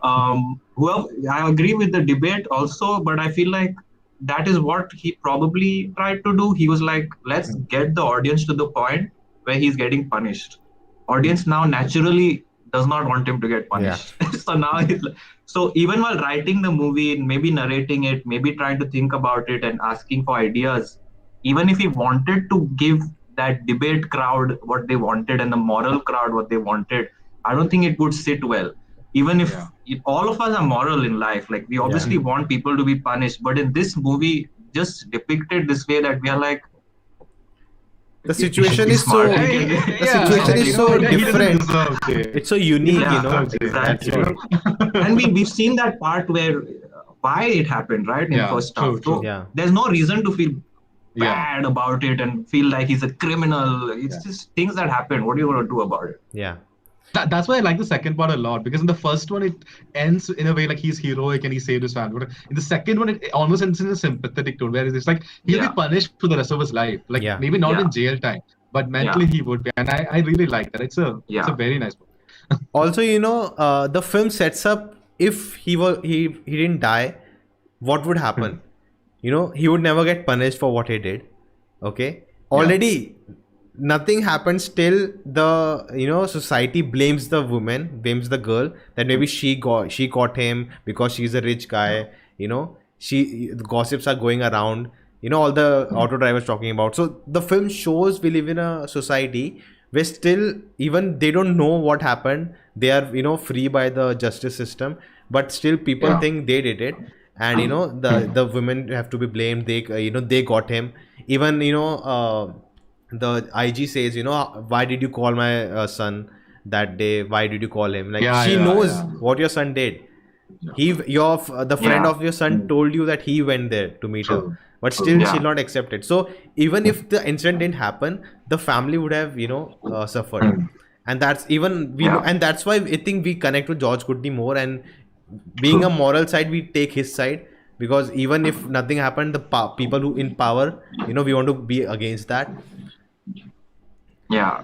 well, I agree with the debate also. But I feel like that is what he probably tried to do. He was like, let's get the audience to the point where he's getting punished. Audience now naturally does not want him to get punished. So now so even while writing the movie, maybe narrating it, maybe trying to think about it and asking for ideas, even if he wanted to give that debate crowd what they wanted and the moral crowd what they wanted, I don't think it would sit well. Even if all of us are moral in life, like we obviously want people to be punished, but in this movie, just depicted this way that we are like, the situation is so different. It's so unique, Exactly. And we've seen that part where why it happened, right? In first half. So there's no reason to feel bad about it and feel like he's a criminal. It's just things that happen. What are you going to do about it? Yeah. That's why I like the second part a lot, because in the first one it ends in a way like he's heroic and he saved his family. But in the second one it almost ends in a sympathetic tone, where it's like he'll be punished for the rest of his life, like maybe not in jail time, but mentally he would be. And I really like that. It's a very nice book. Also, the film sets up, if he didn't die, what would happen? He would never get punished for what he did. Okay, already. Nothing happens till the society blames the woman, blames the girl, that maybe she caught him because she's a rich guy. The gossips are going around. All the auto drivers talking about. So the film shows we live in a society where still even they don't know what happened. They are free by the justice system, but still people think they did it, and the women have to be blamed. They they got him. Even the IG says, why did you call my son that day? Why did you call him? Like she knows what your son did. The friend of your son told you that he went there to meet her, but still she'll not accept it. So even if the incident didn't happen, the family would have suffered, and that's even and that's why I think we connect with George Clooney more, and being a moral side, we take his side, because even if nothing happened, the people who in power, we want to be against that. Yeah.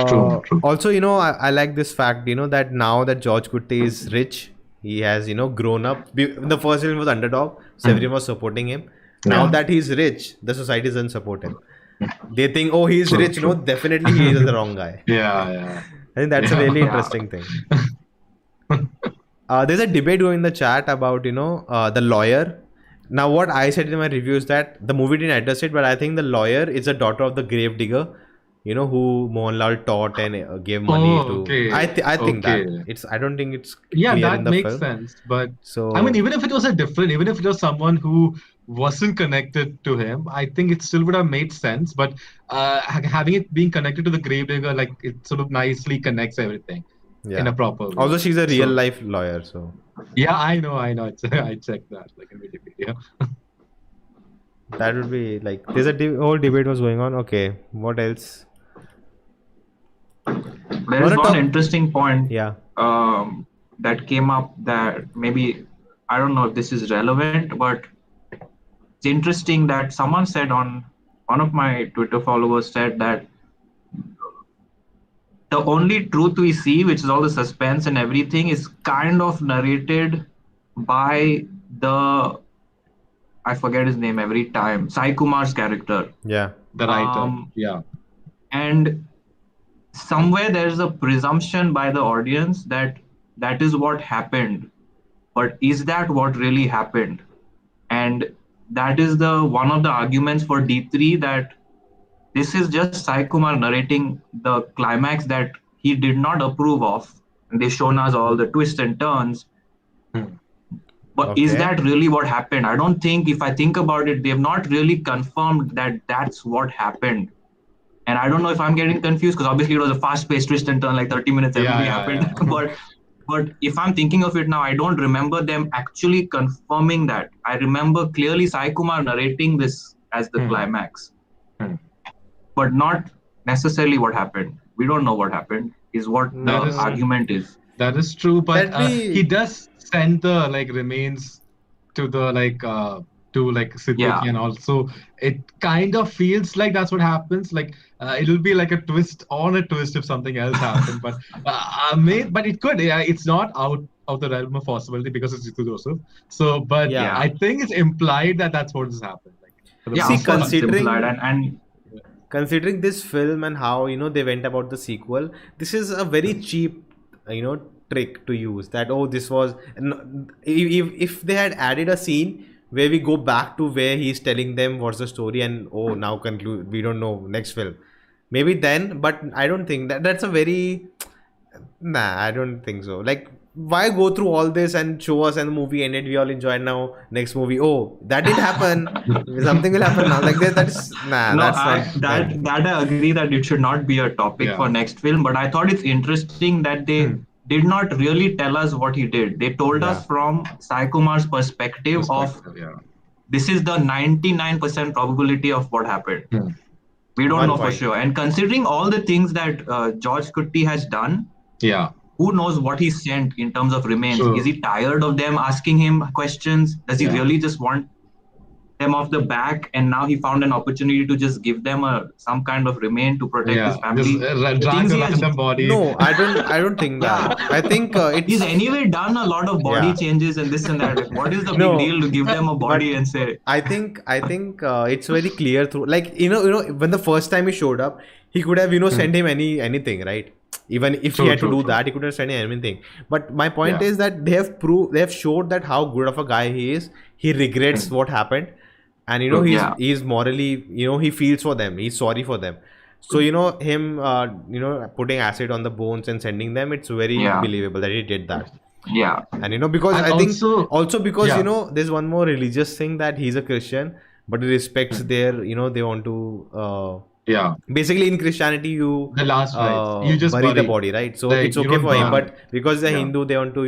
True. Also, I like this fact, that now that George Clooney is rich, he has, grown up. The first film was underdog, so everyone was supporting him. Now that he's rich, the society doesn't support him. They think, oh, he's rich. No, definitely he is the wrong guy. Yeah. I think that's a really interesting thing. There's a debate going in the chat about, the lawyer. Now, what I said in my review is that the movie didn't address it, but I think the lawyer is a daughter of the grave digger, who Mohanlal taught and gave money to. Okay. I think that I don't think it's clear that in the makes film. sense. But So I mean, even if it was someone who wasn't connected to him, I think it still would have made sense. But having it being connected to the gravedigger, like it sort of nicely connects everything in a proper way. Also, she's a real life lawyer, so. Yeah, I know. I checked that like in Wikipedia. That would be like, there's a whole debate was going on. Okay, what else? There is one interesting point that came up that maybe, I don't know if this is relevant, but it's interesting that someone said one of my Twitter followers said that the only truth we see, which is all the suspense and everything, is kind of narrated by I forget his name every time, Saikumar's character. Yeah. The writer. And somewhere there's a presumption by the audience that is what happened. But is that what really happened? And that is one of the arguments for D3, that this is just Saikumar narrating the climax that he did not approve of. And they've shown us all the twists and turns. But is that really what happened? I don't think, if I think about it, they've not really confirmed that that's what happened. And I don't know if I'm getting confused, because obviously it was a fast-paced twist and turn, like 30 minutes everything happened. But if I'm thinking of it now, I don't remember them actually confirming that. I remember clearly Saikumar narrating this as the climax. But not necessarily what happened. We don't know what happened, is what the argument is. That is true, but he does send the remains to the to like Siddique Yeah. and also it kind of feels like that's what happens. Like it'll be like a twist on a twist if something else happened, but but it could. Yeah, it's not out of the realm of possibility because it's Jeethu Joseph. So, but Yeah. I think it's implied that that's what has happened. Like, for the Yeah, See, most of course, part. it's considering- implied, and Considering this film and how they went about the sequel, this is a very cheap trick to use. That this was if they had added a scene where we go back to where he's telling them what's the story and now conclude, we don't know, next film, maybe then. But I don't think that's a very I don't think so. Like, why go through all this and show us and the movie ended, we all enjoyed, now next movie, that didn't happen, something will happen now, like that's no, that's not that I agree that it should not be a topic Yeah. for next film. But I thought it's interesting that they did not really tell us what he did. They told Yeah. us from Saikumar's perspective of Yeah. this is the 99% probability of what happened. Hmm. We don't One know for point. sure. And considering all the things that George Kutty has done, Yeah. who knows what he sent in terms of remains? True. Is he tired of them asking him questions? Does he Yeah. really just want them off the back? And now he found an opportunity to just give them some kind of remain to protect his family. Just The drag things a he has- random body. No, I don't think that. I think He's it's anyway done a lot of body Yeah. changes and this and that. Like, what is the No, big deal to give them a body but- and say, I think it's very clear through, like, when the first time he showed up, he could have sent him anything, right? Even if True, he had to true, do true. that, he could have sent him anything. But my point Yeah. is that they have showed that how good of a guy he is. He regrets what happened, and Yeah. he's morally, he feels for them. He's sorry for them. So him putting acid on the bones and sending them, it's very Yeah. believable that he did that. yeah, And because And I think also- because yeah. there's one more religious thing, that he's a Christian, but he respects their they want to Yeah. basically in Christianity you The last rites. You just bury the bury. body, right? So Like, it's you okay don't for him, burn. but because they're Yeah. Hindu, they want to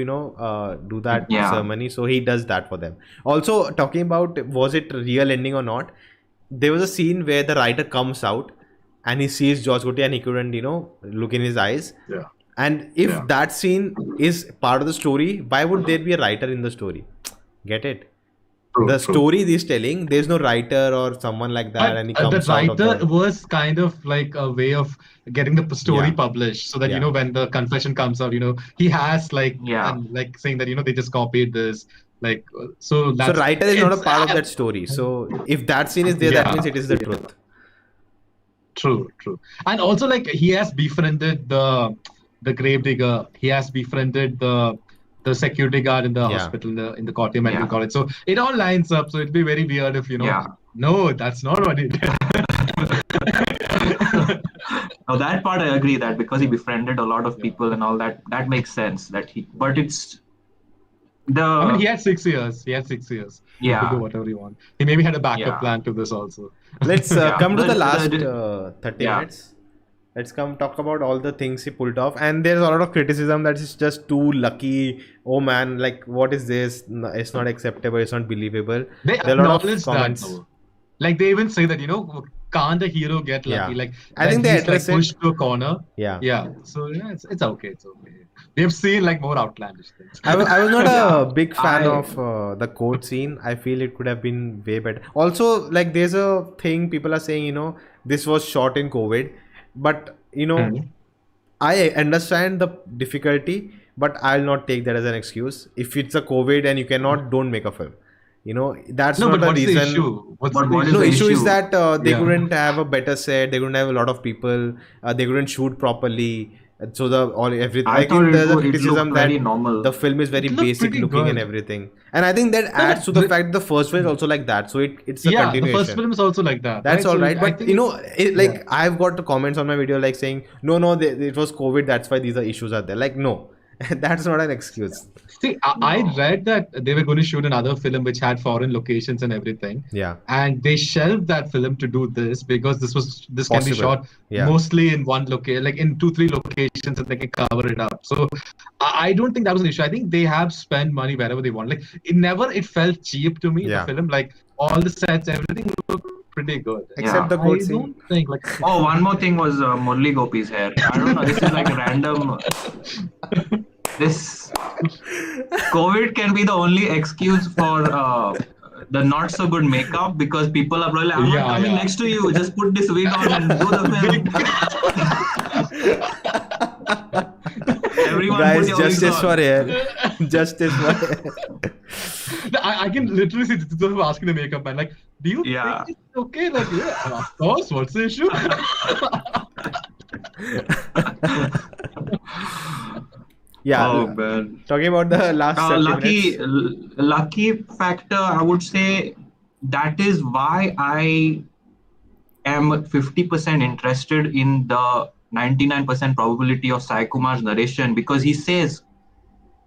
do that Yeah. ceremony, so he does that for them. Also, talking about was it real ending or not, there was a scene where the writer comes out and he sees George Kutty and he couldn't look in his eyes. Yeah. And if Yeah. that scene is part of the story, why would there be a writer in the story? Get it? True, The true. story he's telling, there's no writer or someone like that, But and he the comes out of writer the... was kind of like a way of getting the story Yeah. published, so that Yeah. when the confession comes out, he has like Yeah. and like saying that they just copied this, like so. So That's, writer is not a it's- part of that story. So if that scene is there, that Yeah. means it is the truth. True, true. And also, like, he has befriended the grave digger. He has befriended the security guard in the Yeah. hospital, in the Kottayam Medical Yeah. College. So it all lines up. So it'd be very weird if Yeah. no, that's not what he did. Now that part I agree that because he befriended a lot of people and all that makes sense but it's the I mean, he had 6 years. He had 6 years. He Yeah. could do whatever he want. He maybe had a backup Yeah. plan to this also. Let's Yeah. come to the The- last the- 30 yeah. minutes. Let's come talk about all the things he pulled off. And there's a lot of criticism that it's just too lucky. Oh man, like, what is this? No, it's not acceptable. It's not believable. They There are a lot of acknowledge that. comments. Though. Like, they even say that, can't a hero get lucky? Yeah. Like, I think when they he's, address it. pushed to a corner. Yeah. Yeah. So, yeah, it's okay. It's okay. They've seen, like, more outlandish things. I was not a Yeah. big fan I- of the court scene. I feel it could have been way better. Also, like, there's a thing people are saying, this was shot in COVID. But, Mhm. I understand the difficulty, but I'll not take that as an excuse. If it's a COVID and you cannot, don't make a film. That's No, not but the what's reason. the issue? What's But the what is No, the issue is issue? that they Yeah. couldn't have a better set. They couldn't have a lot of people. They couldn't shoot properly. So everything. I I thought think there's a it criticism looked that very normal. the film is very It looked basic pretty looking and good. everything. And I think that adds to the fact the first one is also like that. So it's a Yeah, the continuation. first film is also like that. That's all So right, I but think like, I've got the comments on my video like saying, no, it was COVID, that's why these are issues are there. Like, no, that's not an excuse. See, I read that they were going to shoot another film which had foreign locations and everything. Yeah. And they shelved that film to do this because this can be Possible. shot Yeah. mostly in one location, like in 2-3 locations, and they can cover it up. So I don't think that was an issue. I think they have spent money wherever they want. Like, it felt cheap to me. Yeah. The film, like all the sets, everything looked pretty good. Except the I court scene. don't think like. Oh, one more thing was Murali Gopy's hair. I don't know. This is like random. This COVID can be the only excuse for the not so good makeup, because people are probably like, I'm not coming next to you. Just put this wig on and do the film. Everyone Guys, put your justice wigs for on. hair. Justice for hair. I can literally see Jeethu Joseph asking the makeup man, like, do you think it's okay? Like, yeah, of course. What's the issue? Yeah. Oh man. Talking about the last 30 minutes. Lucky factor, I would say that is why I am 50% interested in the 99% probability of Saikumar's narration, because he says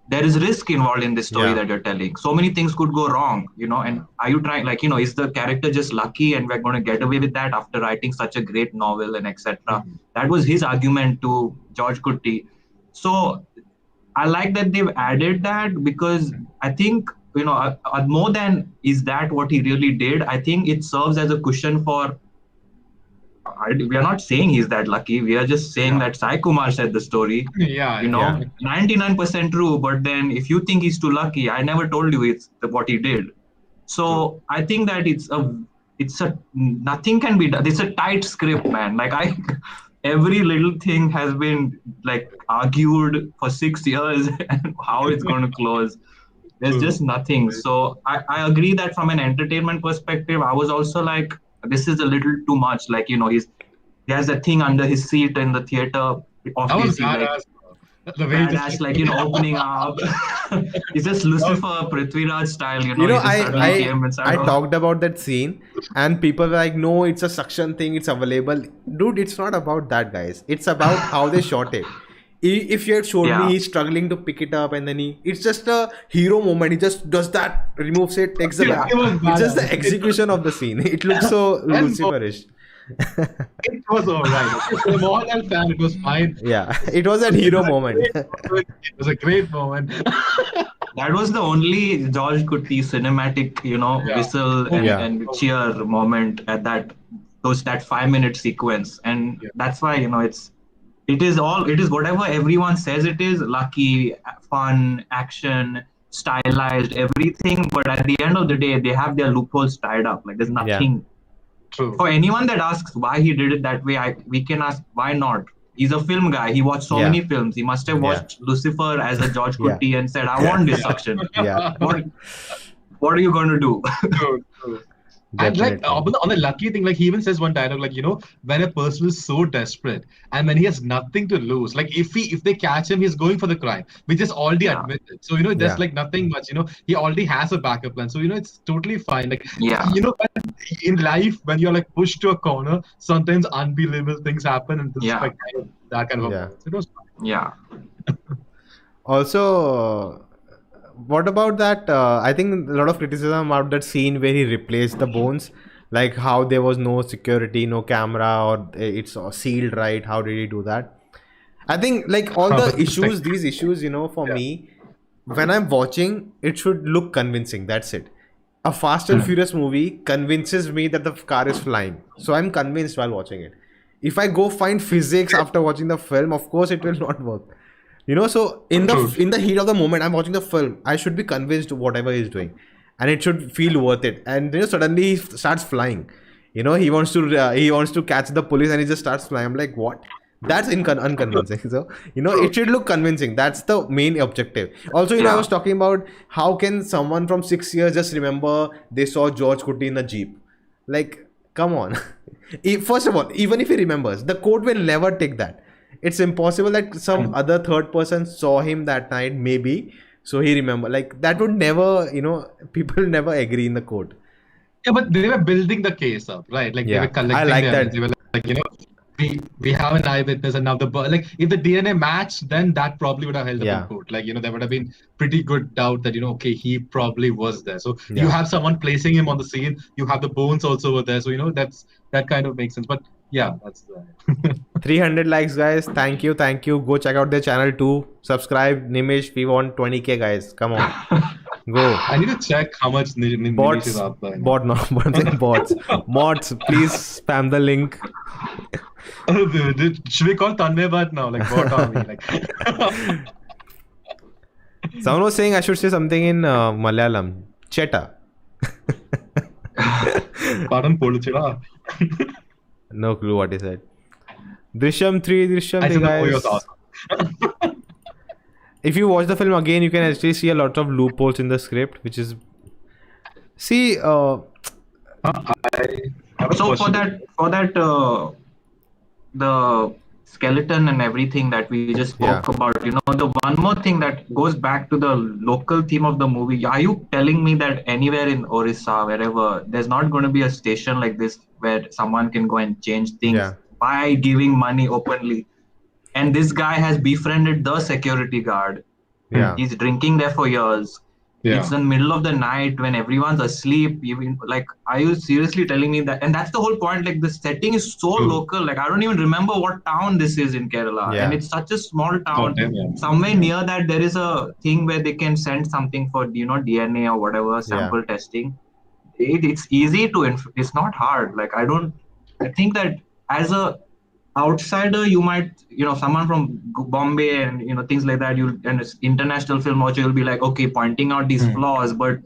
there is risk involved in this story that you're telling. So many things could go wrong, and are you trying, is the character just lucky and we're going to get away with that after writing such a great novel and etc. That was his argument to George Kutty. So I like that they've added that, because I think, more than is that what he really did, I think it serves as a cushion for, we are not saying he's that lucky. We are just saying that Saikumar said the story. 99% true. But then if you think he's too lucky, I never told you it's what he did. So I think that nothing can be done. It's a tight script, man. Every little thing has been argued for 6 years and how it's going to close. There's just nothing. So I agree that from an entertainment perspective, I was also like, this is a little too much. He has a thing under his seat in the theater. Obviously, the way badass, opening up. It's just Lucifer, Prithviraj style. I talked about that scene, and people were like, "No, it's a suction thing. It's available." Dude, it's not about that, guys. It's about how they shot it. If you had showed me he's struggling to pick it up, and then it's just a hero moment. He just does that, removes it, takes it back. It's just the execution of the scene. It looks so Luciferish. It was alright. For a Mohanlal fan, it was fine. Yeah, it was a hero moment. It was a great moment. That was the only George Kutty cinematic, whistle and cheer moment at that 5-minute sequence, and that's why it is whatever everyone says it is: lucky, fun, action, stylized, everything. But at the end of the day, they have their loopholes tied up. There's nothing. True. For anyone that asks why he did it that way, we can ask why not. He's a film guy. He watched so many films. He must have watched Lucifer as a George Kutty and said, "I want this suction." What are you going to do? True. And on the lucky thing, he even says one dialogue, when a person is so desperate and when he has nothing to lose, if they catch him, he's going for the crime, which is already admitted. So there's nothing much. He already has a backup plan. So it's totally fine. In life, when you're pushed to a corner, sometimes unbelievable things happen, and this is that kind of a moment. So it was fine. Yeah. Also, what about that? I think a lot of criticism about that scene where he replaced the bones, how there was no security, no camera, or it's sealed right. How did he do that? I think all the issues, these issues, for me, when I'm watching, it should look convincing. That's it. A Fast and Furious movie convinces me that the car is flying, so I'm convinced while watching it. If I go find physics after watching the film, of course it will not work. So in the heat of the moment, I'm watching the film, I should be convinced whatever he's doing, and it should feel worth it. And suddenly he starts flying. He wants to catch the police, and he just starts flying. I'm like, what? That's unconvincing. So it should look convincing. That's the main objective. Also, I was talking about how can someone from 6 years just remember they saw George Kutty in the Jeep? Come on. First of all, even if he remembers, the court will never take that. It's impossible that some other third person saw him that night, maybe. So he remember. That would never, people never agree in the court. Yeah, but they were building the case up, right? They were collecting. I like that. They were we have an eyewitness and now if the DNA matched, then that probably would have held up in court. There would have been pretty good doubt that okay, he probably was there. So you have someone placing him on the scene. You have the bones also were there. So that kind of makes sense. But yeah, that's 300 likes, guys. Thank you. Go check out their channel too. Subscribe, Nimish. We want 20k, guys. Come on, go. I need to check how much Nimish is out there. Bots. Mods, please spam the link. Should we call Tanmay now? Bot army. Someone was saying I should say something in Malayalam. Cheta. Pardon, Polichira. No clue what he said. Drishyam 3, Drishyam I 3, said the movie guys. was awesome. If you watch the film again, you can actually see a lot of loopholes in the script, which is... See, I have a So question. for that the skeleton and everything that we just spoke about, the one more thing that goes back to the local theme of the movie. Are you telling me that anywhere in Orissa, wherever, there's not going to be a station like this where someone can go and change things by giving money openly? And this guy has befriended the security guard. Yeah. He's drinking there for years. Yeah. It's in the middle of the night when everyone's asleep. Even like, are you seriously telling me that? And that's the whole point. Like, the setting is so local. Like, I don't even remember what town this is in Kerala. Yeah. And it's such a small town. Yeah. Somewhere near that, there is a thing where they can send something for, DNA or whatever, sample testing. It's easy to, it's not hard. Like, I think that as a outsider, you might, someone from Bombay and things like that, and it's international film watcher, you'll be like, okay, pointing out these flaws, but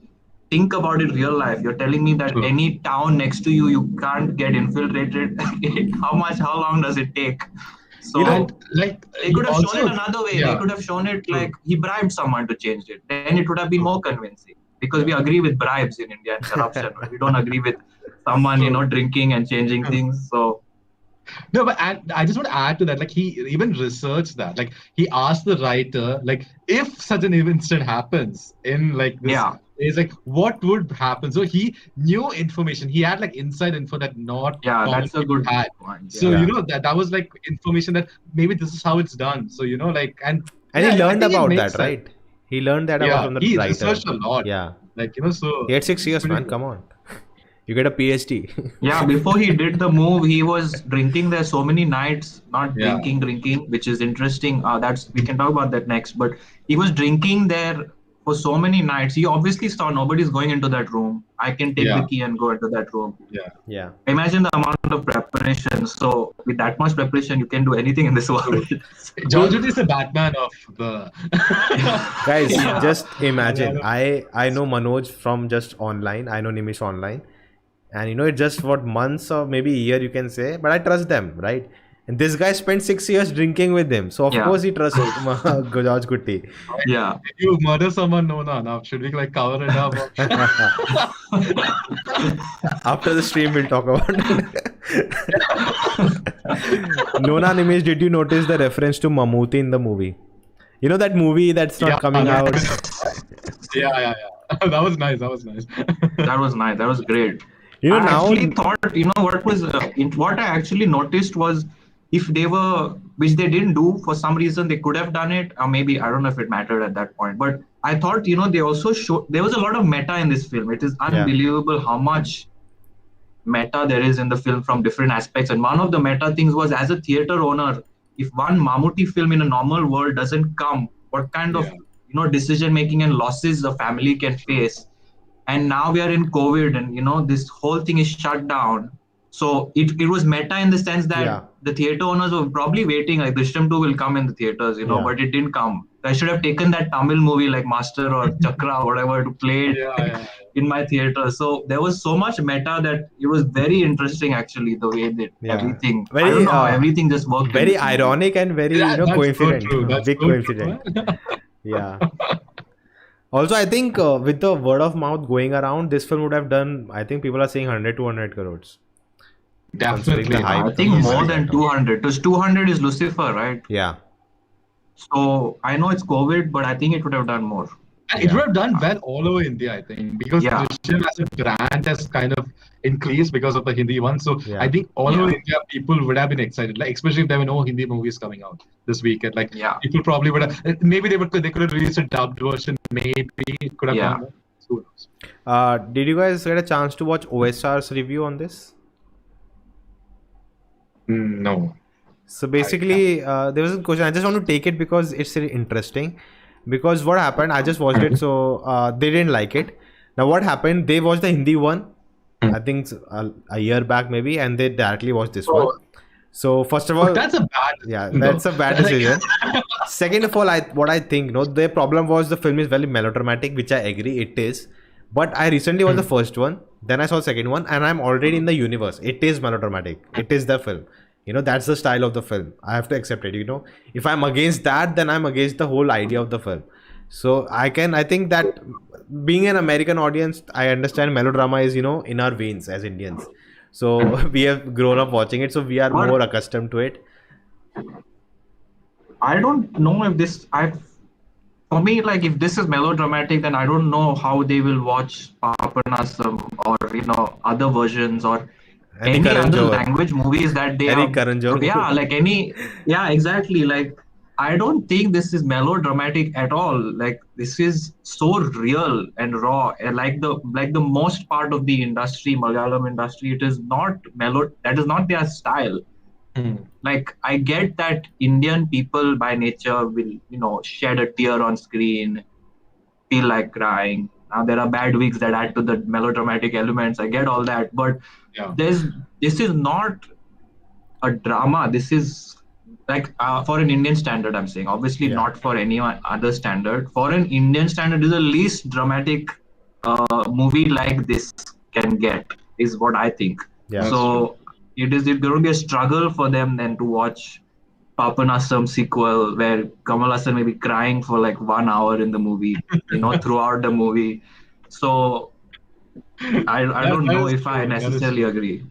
think about it real life. You're telling me that any town next to you can't get infiltrated. How long does it take? So like they could have shown it another way. Yeah. They could have shown it like he bribed someone to change it. Then it would have been more convincing, because we agree with bribes in India and corruption. We don't agree with someone, drinking and changing things. So no, but I just want to add to that. Like, he even researched that. Like, he asked the writer, like, if such an incident happens in like this, is like, what would happen? So he knew information. He had like inside info that not that's a good had. point. So that was like information that maybe this is how it's done. So like and he learned about that, sense. right? He learned that about from the he writer. researched a lot. Yeah. Like, so he had 6 years, man. Come on. You get a PhD. Yeah, before he did the move, he was drinking there so many nights, not drinking, which is interesting. We can talk about that next. But he was drinking there for so many nights. He obviously saw nobody's going into that room. I can take the key and go into that room. Yeah. Imagine the amount of preparation. So with that much preparation, you can do anything in this world. George is the Batman of the Guys, just imagine. I know Manoj from just online. I know Nimish online. And it's just what months or maybe a year, you can say, but I trust them, right? And this guy spent 6 years drinking with them, so of course he trusts George Kutti. Yeah. If you murder someone, Nona, now should we like cover it up? After the stream, we'll talk about it. Nona, Nimish, did you notice the reference to Mammootty in the movie? You know that movie that's not coming out? Yeah. That was nice. That was nice. That was great. I actually thought, what I actually noticed was, if they were, which they didn't do for some reason, they could have done it, or maybe, I don't know if it mattered at that point, but I thought, they also showed, there was a lot of meta in this film. It is unbelievable how much meta there is in the film from different aspects. And one of the meta things was, as a theater owner, if one Mammootty film in a normal world doesn't come, what kind of, decision making and losses the family can face. And now we are in COVID and, this whole thing is shut down. So it was meta in the sense that the theater owners were probably waiting, like Drishyam 2 will come in the theaters, but it didn't come. I should have taken that Tamil movie like Master or Chakra or whatever to play it in my theater. So there was so much meta that it was very interesting, actually, the way that everything, I don't know, everything just worked. Very ironic and very, coincident. So big coincidence. Yeah. Also, I think with the word of mouth going around, this film would have done, I think people are saying 100 to 200 crores. Definitely. I think more than 200. Because 200 is Lucifer, right? Yeah. So I know it's COVID, but I think it would have done more. And it would have done well all over India, I think, because Drishyam as a brand has kind of increased because of the Hindi one. So I think all over India, people would have been excited, like especially if there were no Hindi movies coming out this weekend. Like people probably would have. Maybe they could have released a dubbed version. Maybe it could have done more. Who knows? Did you guys get a chance to watch OSR's review on this? No. So basically, there was a question. I just want to take it because it's really interesting. Because what happened, I just watched it, so they didn't like it. Now what happened, they watched the Hindi one, I think a year back maybe, and they directly watched this one. So first of all, that's a bad. Yeah, that's a bad decision. Second of all, what I think, their problem was the film is very melodramatic, which I agree it is. But I recently watched the first one, then I saw the second one, and I'm already in the universe. It is melodramatic. It is the film. That's the style of the film. I have to accept it. If I'm against that, then I'm against the whole idea of the film. So I think that being an American audience, I understand melodrama is, in our veins as Indians. So we have grown up watching it, so we are more accustomed to it. I don't know if this, for me, like if this is melodramatic, then I don't know how they will watch Papanasam or, other versions or any other language movies that they have. Yeah, exactly. Like, I don't think this is melodramatic at all. Like, this is so real and raw. And like the most part of the industry, Malayalam industry, it is not that is not their style. Like, I get that Indian people by nature will, shed a tear on screen, feel like crying. Now there are bad weeks that add to the melodramatic elements. I get all that, but this is not a drama. This is like for an Indian standard, I'm saying. Obviously not for any other standard. For an Indian standard, is the least dramatic movie like this can get, is what I think. Yeah, so it's going to be a struggle for them then to watch Papanasam sequel where Kamal Hassan may be crying for like 1 hour in the movie, throughout the movie. So I don't know if I necessarily agree.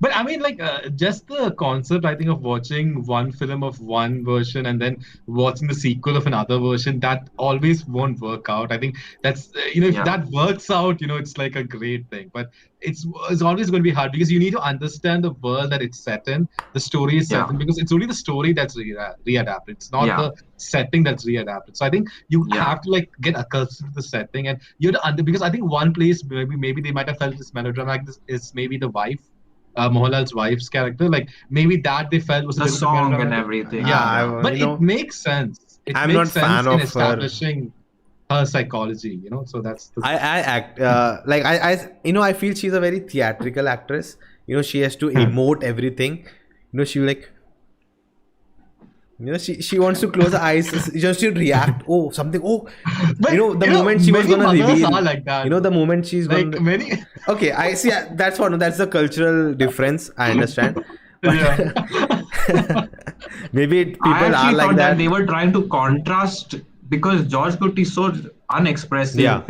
But I mean, like, just the concept, I think, of watching one film of one version and then watching the sequel of another version, that always won't work out. I think that's, if that works out, it's like a great thing. But it's always going to be hard because you need to understand the world that it's set in, the story is set in, because it's only the story that's readapted. It's not the setting that's readapted. So I think you have to like get accustomed to the setting, and you have to because I think one place maybe they might have felt this melodramatic is maybe the wife. Mohanlal's wife's character, like maybe that they felt was the song and everything. But it makes sense. I'm not fan of establishing her psychology, So that's the I feel she's a very theatrical actress. She has to emote everything. She like. She wants to close her eyes, just to react. Oh, something. Oh, but, the moment she was gonna reveal. Like that, the moment she's like gonna. Many. Okay, I see. That's the cultural difference. I understand. Maybe people are like that. They were trying to contrast because George Clooney is so unexpressive. Yeah.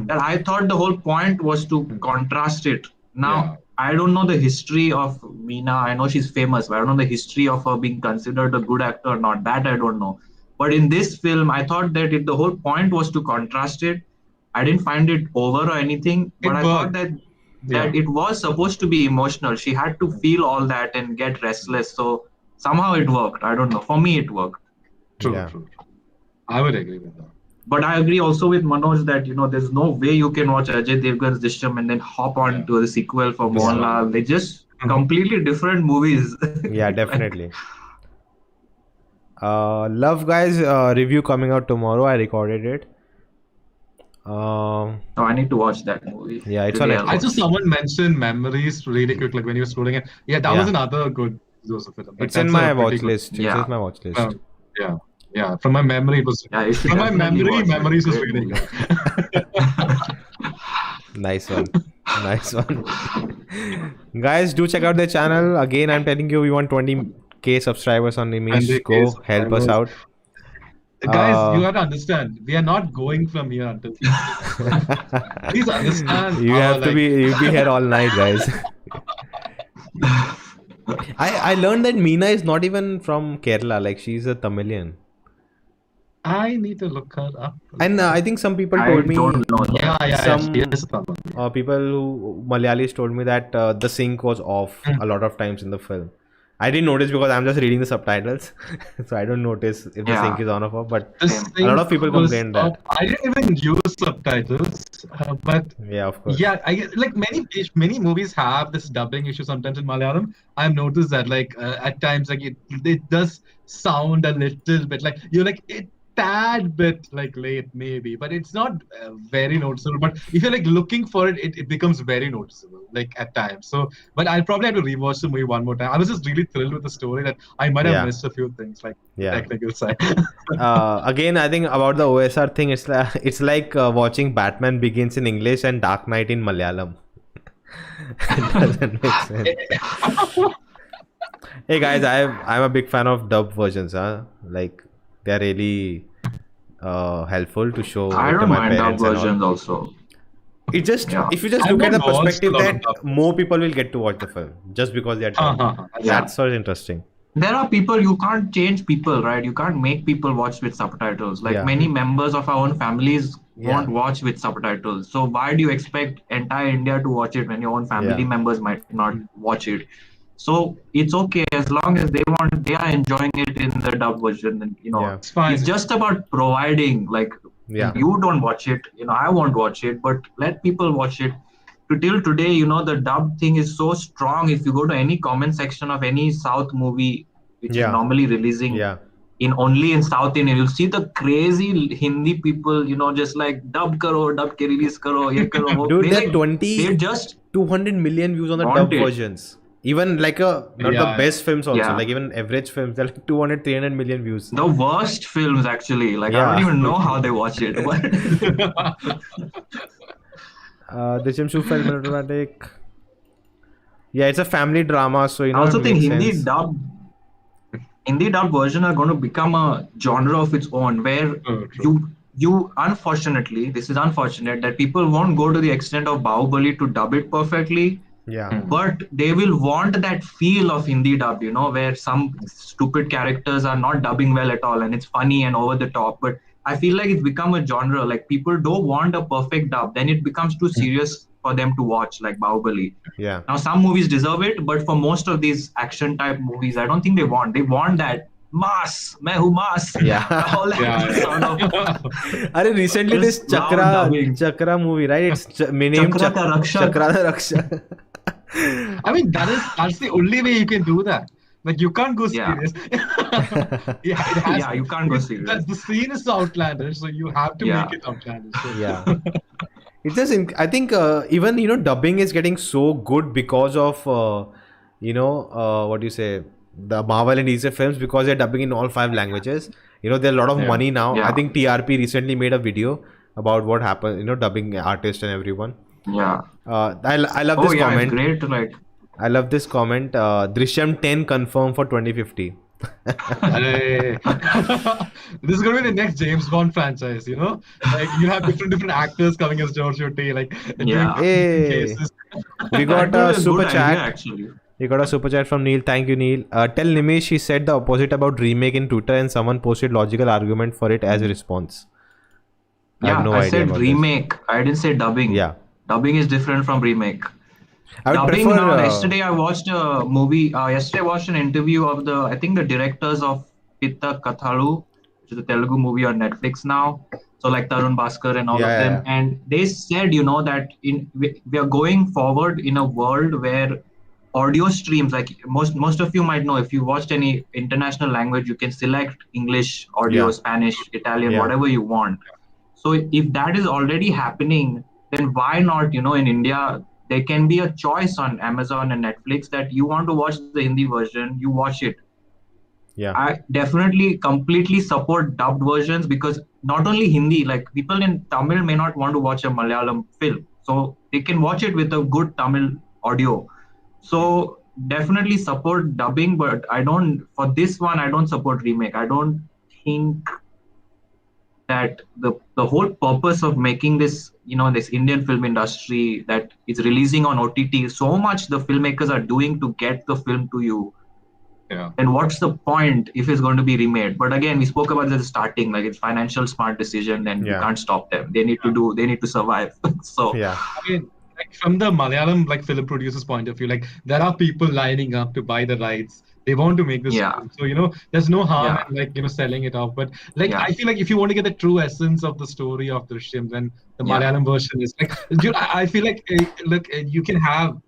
That I thought the whole point was to contrast it. Now. I don't know the history of Meena. I know she's famous, but I don't know the history of her being considered a good actor or not. That I don't know. But in this film, I thought that the whole point was to contrast it. I didn't find it over or anything, but I thought that it was supposed to be emotional. She had to feel all that and get restless. So somehow it worked. I don't know. For me, it worked. True. I would agree with that. But I agree also with Manoj that, there's no way you can watch Ajay Devgan's Drishyam and then hop on to the sequel for Mohanlal. They're just completely different movies. Yeah, definitely. Love Guys review coming out tomorrow. I recorded it. I need to watch that movie. Yeah, it's on Netflix. I just someone mentioned Memories really quick, like when you were scrolling it. Yeah, that was another good Joseph film. It's in my watch list. It's in my watch list. Yeah, from my memory it was. From my memory, Memories was really good. Nice one. Guys, do check out the channel. Again, I'm telling you, we want 20k subscribers on Nimish. Go help us out. Guys, you have to understand, we are not going from here until. Please understand. You'll be here all night, guys. I learned that Meena is not even from Kerala. Like, she's a Tamilian. I need to look her up. And I think some people told me. Don't know. Some people who Malayalis told me that the sync was off a lot of times in the film. I didn't notice because I'm just reading the subtitles, so I don't notice if the sync is on or off. But a lot of people complained that. I didn't even use subtitles, but yeah, of course. Yeah, like many movies have this dubbing issue sometimes in Malayalam. I've noticed that, like at times, like it does sound a little bit like you're like it. tad bit like late maybe, but it's not very noticeable. But if you're like looking for it, it becomes very noticeable like at times. So, but I'll probably have to rewatch the movie one more time. I was just really thrilled with the story that I might have missed a few things like the technical side. Again, I think about the OSR thing, it's like watching Batman Begins in English and Dark Knight in Malayalam. It doesn't make sense. Hey guys, I'm a big fan of dub versions. Like they're really helpful to show. I don't mind dub versions also. It just if you just look at the perspective that more people will get to watch the film just because they are dub. That's so interesting. There are people, you can't change people, right? You can't make people watch with subtitles. Like many members of our own families won't watch with subtitles. So why do you expect entire India to watch it when your own family members might not watch it? So it's okay as long as they are enjoying it in the dub version. And, it's fine. It's just about providing, like, you don't watch it, I won't watch it, but let people watch it. Till today, the dub thing is so strong. If you go to any comment section of any South movie, which is normally releasing only in South Indian, you'll see the crazy Hindi people, just like dub ke release karo, ye karo. Dude, they're just 200 million views on the dub versions. Even like not the best films also, like even average films, they're like 200, 300 million views. The worst films actually, like I don't even know how they watch it. Drishyam 2 felt melodramatic. Yeah, it's a family drama, so I also think Hindi dub version are going to become a genre of its own, where you unfortunately, this is unfortunate that people won't go to the extent of Bahubali to dub it perfectly. But they will want that feel of Hindi dub, where some stupid characters are not dubbing well at all and it's funny and over the top. But I feel like it's become a genre. Like people don't want a perfect dub. Then it becomes too serious for them to watch, like Bahubali. Now some movies deserve it, but for most of these action type movies, I don't think they want. They want that mass, मैं हूँ mass. Recently this Chakra movie, right? It's named Chakra the Rakshak. I mean, that's the only way you can do that. Like you can't go serious. You can't go serious. The scene is outlandish, so you have to make it outlandish. So. It's just, I think even dubbing is getting so good because of what do you say, the Marvel and DC films, because they're dubbing in all 5 languages. There's a lot of money now. I think TRP recently made a video about what happened, dubbing artists and everyone. I love this comment. It's great, I love this comment. Drishyam 10 confirmed for 2050. This is going to be the next James Bond franchise, Like you have different actors coming as George O'T, like cases. We got a super chat. Actually. We got a super chat from Neil. Thank you, Neil. Tell Nimish he said the opposite about remake in Twitter and someone posted logical argument for it as a response. I said remake. I didn't say dubbing. Dubbing is different from remake. Dubbing now, yesterday I watched a movie. Yesterday I watched an interview of I think the directors of Pitta Kathalu, which is a Telugu movie on Netflix now. So like Tarun Bhaskar and all of them. And they said, that we are going forward in a world where audio streams, like most of you might know, if you watched any international language, you can select English audio, Spanish, Italian, whatever you want. So if that is already happening, then why not, in India, there can be a choice on Amazon and Netflix that you want to watch the Hindi version, you watch it. I definitely completely support dubbed versions, because not only Hindi, like people in Tamil may not want to watch a Malayalam film. So they can watch it with a good Tamil audio. So definitely support dubbing, but for this one, I don't support remake. I don't think that the whole purpose of making this, this Indian film industry that is releasing on OTT, so much the filmmakers are doing to get the film to you. And what's the point if it's going to be remade? But again, we spoke about this at the starting, like it's financial smart decision, and you can't stop them. They need to survive. So I mean, like from the Malayalam film producers' point of view, like there are people lining up to buy the rights. They want to make this film. So there's no harm in selling it off. But I feel like if you want to get the true essence of the story of Drishyam, then the Malayalam version is like, dude, I feel like look, you can have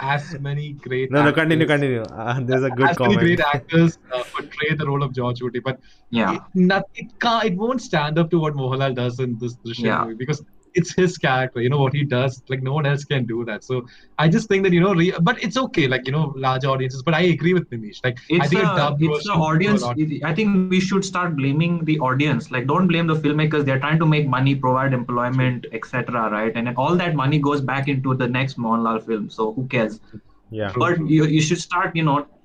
as many great No, actors, continue. There's a good as many comment. great actors portray the role of George Woody, but Yeah. it won't stand up to what Mohanlal does in this Drishyam Yeah. movie because it's his character. What he does, like no one else can do that. So I just think that but it's okay, like large audiences. But I agree with Nimish. Like I think a dubbed It's the version would do a audience. lot. I think we should start blaming the audience. Like, don't blame the filmmakers. They're trying to make money, provide employment, etc. Right? And then all that money goes back into the next Mohanlal film. So who cares? Yeah. But you should start,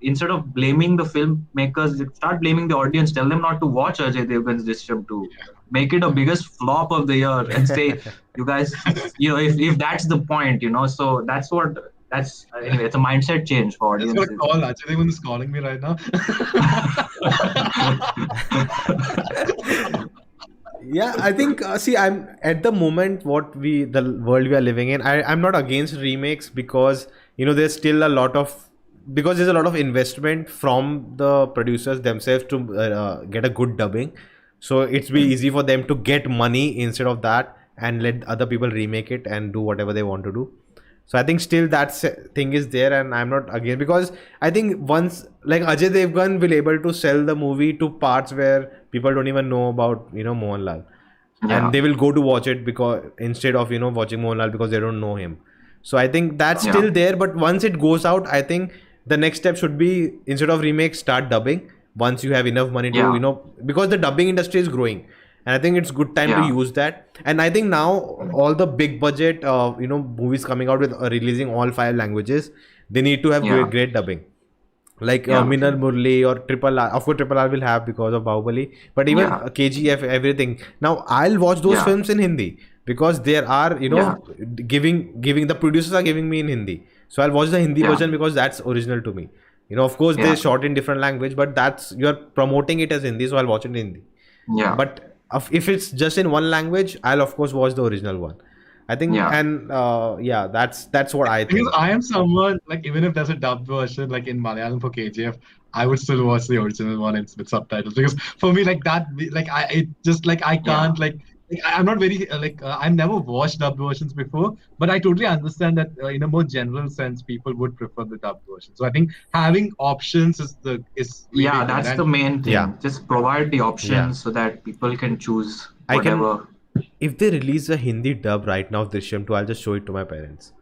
instead of blaming the filmmakers, start blaming the audience. Tell them not to watch Ajay Devgan's Drishyam 2. Make it a biggest flop of the year and say, you guys, if that's the point, so anyway, it's a mindset change for I'm just audiences. gonna call Ajay Devgan is calling me right now. Yeah, I think I'm at the moment the world we are living in. I'm not against remakes because there's still a lot of investment from the producers themselves to get a good dubbing. So it's be easy for them to get money instead of that and let other people remake it and do whatever they want to do. So I think still that thing is there, and I'm not against, because I think once like Ajay Devgan will able to sell the movie to parts where people don't even know about Mohanlal, and they will go to watch it because instead of watching Mohanlal because they don't know him. So I think that's still there, but once it goes out, I think the next step should be, instead of remake, start dubbing. Once you have enough money to because the dubbing industry is growing. And I think it's good time to use that. And I think now all the big budget, movies coming out with releasing all 5 languages, they need to have great dubbing. Like Meena, Murali or Triple R. Of course, Triple R will have because of Bahubali. But even KGF, everything. Now I'll watch those films in Hindi because there are, giving the producers are giving me in Hindi. So I'll watch the Hindi version because that's original to me. Of course, they shot in different language, but you're promoting it as Hindi, so I'll watch it in Hindi. Yeah. But if it's just in one language, I'll of course watch the original one. I think, and that's what I think. Because I am someone, like, even if there's a dubbed version, like in Malayalam for KGF, I would still watch the original one with subtitles, because for me, like that, like I can't I'm not very I've never watched dubbed versions before, but I totally understand that in a more general sense, people would prefer the dubbed version. So I think having options is really that's the main thing. Yeah. Just provide the options so that people can choose whatever. If they release a Hindi dub right now of Drishyam 2, I'll just show it to my parents.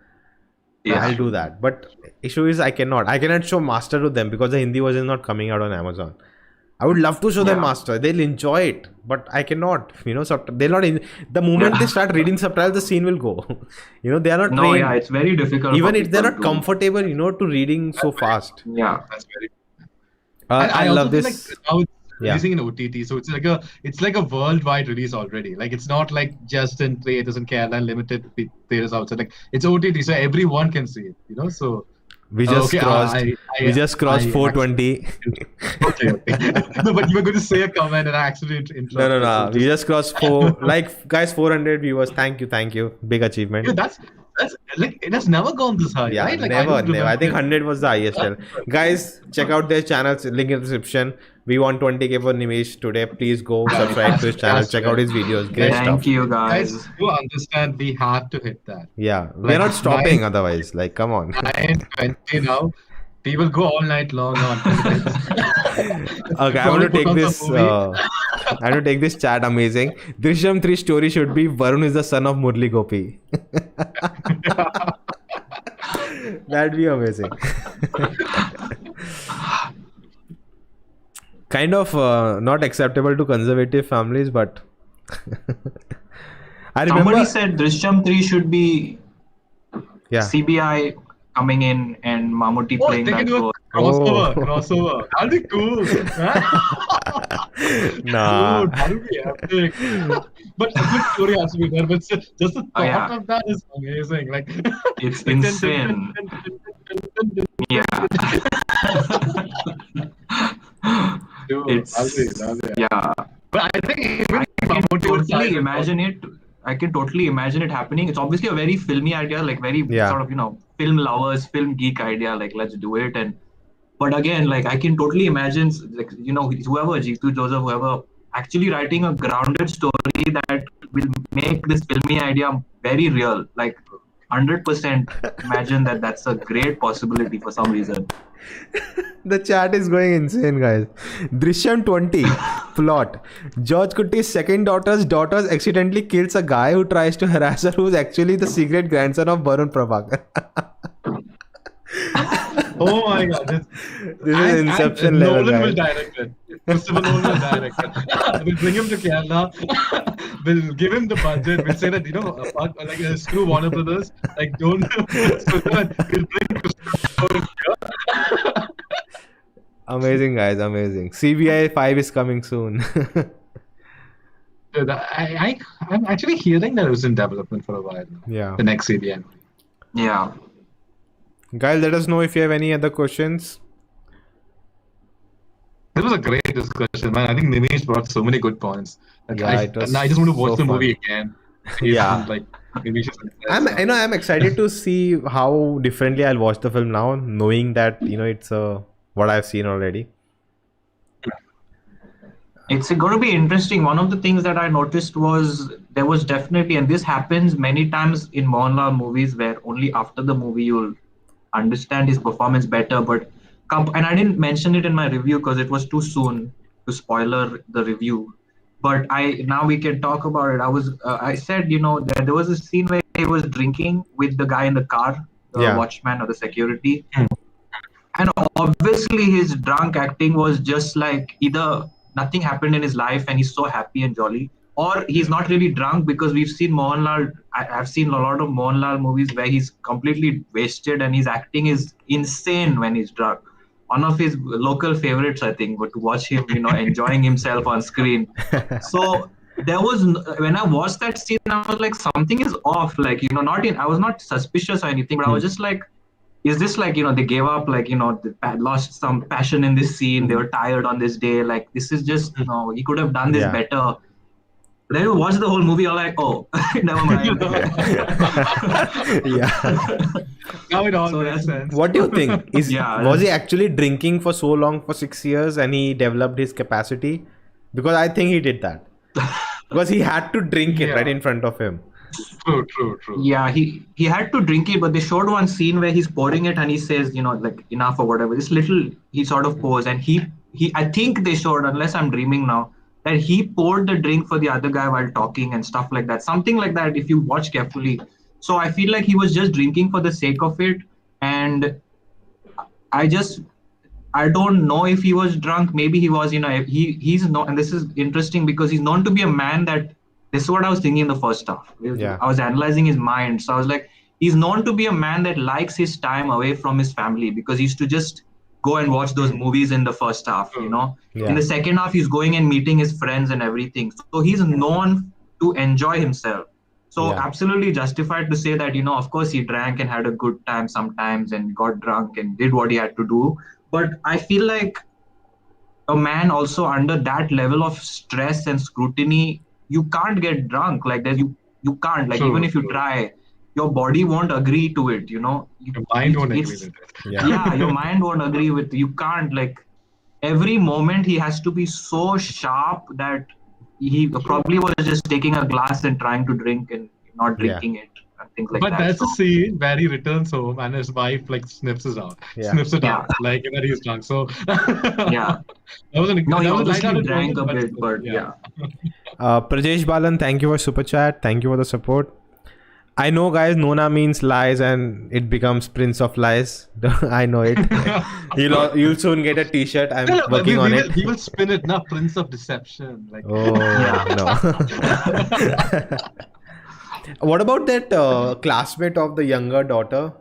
Yeah. I'll do that. But issue is I cannot show Master to them because the Hindi version is not coming out on Amazon. I would love to show them Master. They'll enjoy it, but I cannot. They'll not. The moment they start reading subtitles, the scene will go. They are not trained. No, it's very difficult. Even if they're not comfortable, to reading so fast. Yeah, that's very. I love this. Like, now it's releasing in OTT, so it's like a worldwide release already. Like, it's not like just in theaters in Kerala and limited theaters outside. Like, it's OTT, so everyone can see it. So. We just crossed 420. Okay. No, but you were going to say a comment and I accidentally interrupted. No. We just crossed 400 viewers. Thank you. Big achievement. Yeah, that's like, it has never gone this high, right? Like, never. I think 100 was the highest. Guys, check out their channels. Link in the description. We want 20k for Nimish today. Please go subscribe to his channel. Check out his videos. Great stuff. Thank you, guys. You understand we have to hit that. Yeah, we're not stopping otherwise. Like, come on. 9:20 now. People go all night long on. Okay, I want to take this. I want to take this chat. Amazing. Drishyam 3 story should be Varun is the son of Murali Gopy. That'd be amazing. Kind of not acceptable to conservative families, but I remember somebody said Drishyam 3 should be CBI coming in and Mammootty playing that role. Crossover. That'll be cool. Nah. Dude, that'll be epic. But a good story has to be there. But just the thought of that is amazing. Like, it's insane. Yeah. Dude, yeah. But I think I can totally imagine it happening. It's obviously a very filmy idea, like very sort of, film lovers, film geek idea, like let's do it. But again, like I can totally imagine, like, whoever, Jeethu Joseph, whoever, actually writing a grounded story that will make this filmy idea very real. Like, 100% imagine that that's a great possibility for some reason. The chat is going insane, guys. Drishyam 20 plot. George Kutti's second daughters accidentally kills a guy who tries to harass her, who's actually the secret grandson of Varun Prabhakar. Oh my god. This is Inception level, Nolan will guys. direct it. Christopher Nolan will direct it. We'll bring him to Kerala. We'll give him the budget. We'll say that, screw Warner Brothers. Like, don't. So that we'll bring Christopher Nolan here. Amazing, guys. Amazing. CBI 5 is coming soon. Dude, I'm actually hearing that it was in development for a while now. Yeah. The next CBN. Yeah. Guys, let us know if you have any other questions. It was a great discussion, man. I think Nimish brought so many good points. Like, Yeah, it was I just want to watch so the fun. movie again. Yeah. Like, Nimish is I'm excited to see how differently I'll watch the film now, knowing that it's what I've seen already. It's going to be interesting. One of the things that I noticed was there was definitely, and this happens many times in Mohanlal movies, where only after the movie you'll understand his performance better. But and I didn't mention it in my review because it was too soon to spoiler the review. But now we can talk about it. I said there was a scene where he was drinking with the guy in the car, the watchman or the security, and obviously his drunk acting was just like either nothing happened in his life and he's so happy and jolly, or he's not really drunk, because we've seen Mohanlal. I've seen a lot of Mohanlal movies where he's completely wasted and his acting is insane when he's drunk. One of his local favorites, I think, but to watch him, enjoying himself on screen. So there was, when I watched that scene, I was like, something is off. Like, I was not suspicious or anything, but I was just like, is this like, they gave up, like, they lost some passion in this scene. They were tired on this day. Like, this is just, he could have done this better. Then you watch the whole movie, you're like, oh, never mind. Now it all makes sense. What do you think? Was he actually drinking for so long, for 6 years, and he developed his capacity? Because I think he did that. Because he had to drink it right in front of him. True. Yeah, he had to drink it, but they showed one scene where he's pouring it and he says, like, enough or whatever. This little, he sort of pours, and he I think they showed, unless I'm dreaming now, that he poured the drink for the other guy while talking and stuff like that. Something like that, if you watch carefully. So I feel like he was just drinking for the sake of it. And I don't know if he was drunk. Maybe he was, he's not, and this is interesting because he's known to be a man that, this is what I was thinking in the first half. Yeah. I was analyzing his mind. So I was like, he's known to be a man that likes his time away from his family, because he used to just go and watch those movies in the first half, Yeah. In the second half, he's going and meeting his friends and everything. So he's known to enjoy himself. So absolutely justified to say that, of course he drank and had a good time sometimes and got drunk and did what he had to do. But I feel like a man also under that level of stress and scrutiny, you can't get drunk. Like you can't, like, even if you try, your body won't agree to it, Your mind won't agree with it. Yeah, your mind won't agree with it. You can't, like, every moment he has to be so sharp that he probably was just taking a glass and trying to drink and not drinking it and things like that. But that's a scene where he returns home and his wife sniffs it out, like when he's drunk. So yeah, he obviously drank a bit, but Prajesh Balan, thank you for super chat. Thank you for the support. I know, guys, Nona means lies and it becomes Prince of Lies. I know it. You'll soon get a t-shirt. I'm working on it. We will spin it now, Prince of Deception. Like, no. What about that classmate of the younger daughter?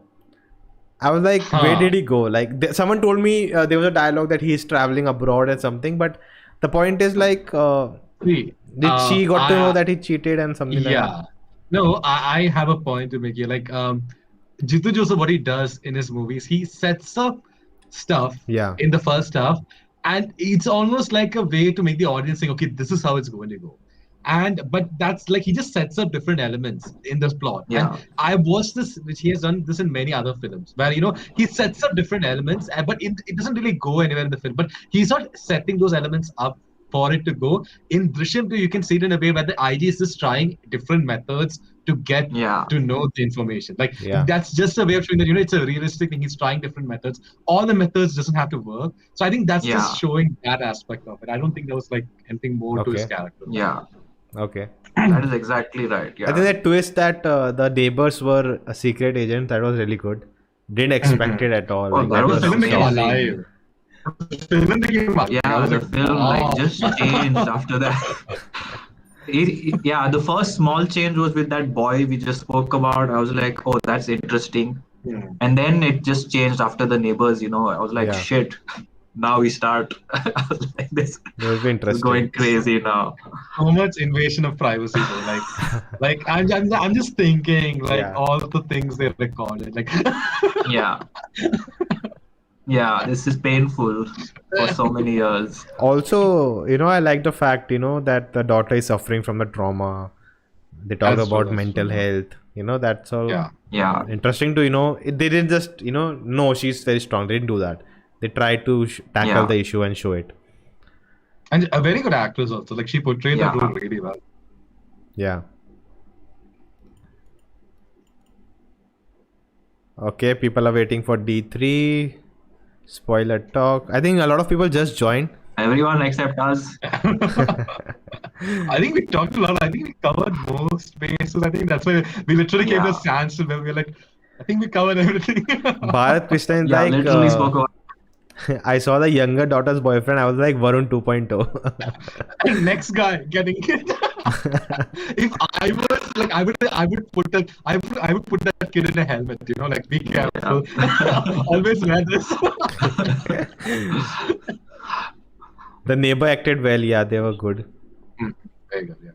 I was like, where did he go? Like, someone told me there was a dialogue that he's traveling abroad or something. But the point is, like, did she got to know that he cheated and something like that? No, I have a point to make here. Like, Jeethu Joseph, what he does in his movies, he sets up stuff in the first half, and it's almost like a way to make the audience think, okay, this is how it's going to go. But that's like, he just sets up different elements in this plot. And I watched this, which he has done this in many other films, where he sets up different elements, but it doesn't really go anywhere in the film. But he's not setting those elements up for it to go. In Drishyam 2, you can see it in a way where the IG is just trying different methods to get to know the information. Like that's just a way of showing that it's a realistic thing. He's trying different methods. All the methods doesn't have to work. So I think that's just showing that aspect of it. I don't think there was like anything more to his character. Yeah. Okay. That is exactly right. Yeah. I think that twist that the neighbors were a secret agent, that was really good. Didn't expect it at all. Oh, like, that was alive. Yeah, the film like just changed after that. The first small change was with that boy we just spoke about. I was like, oh, that's interesting. And then it just changed after the neighbors, I was like, shit. Now we start. I was like, this is going crazy now. So much invasion of privacy, though. Like I'm just thinking, all the things they recorded, like. Yeah, this is painful for so many years. Also, I like the fact, that the daughter is suffering from the trauma. They talk about mental health. That's all. Yeah. Interesting to, they didn't just, no, she's very strong. They didn't do that. They tried to tackle the issue and show it. And a very good actress also. Like, she portrayed that role really well. Yeah. Okay, people are waiting for D3. Spoiler talk. I think a lot of people just joined. Everyone except us. I think we talked a lot. I think we covered most bases. I think that's why we literally came to a standstill where we were like, I think we covered everything. Bharat Krishna is like, literally spoke about. I saw the younger daughter's boyfriend. I was like, Varun 2.0. And next guy getting kid. If I was like, I would put that kid in a helmet. Like, be careful. Always wear this. The neighbor acted well. Yeah, they were good. Very good. Yeah.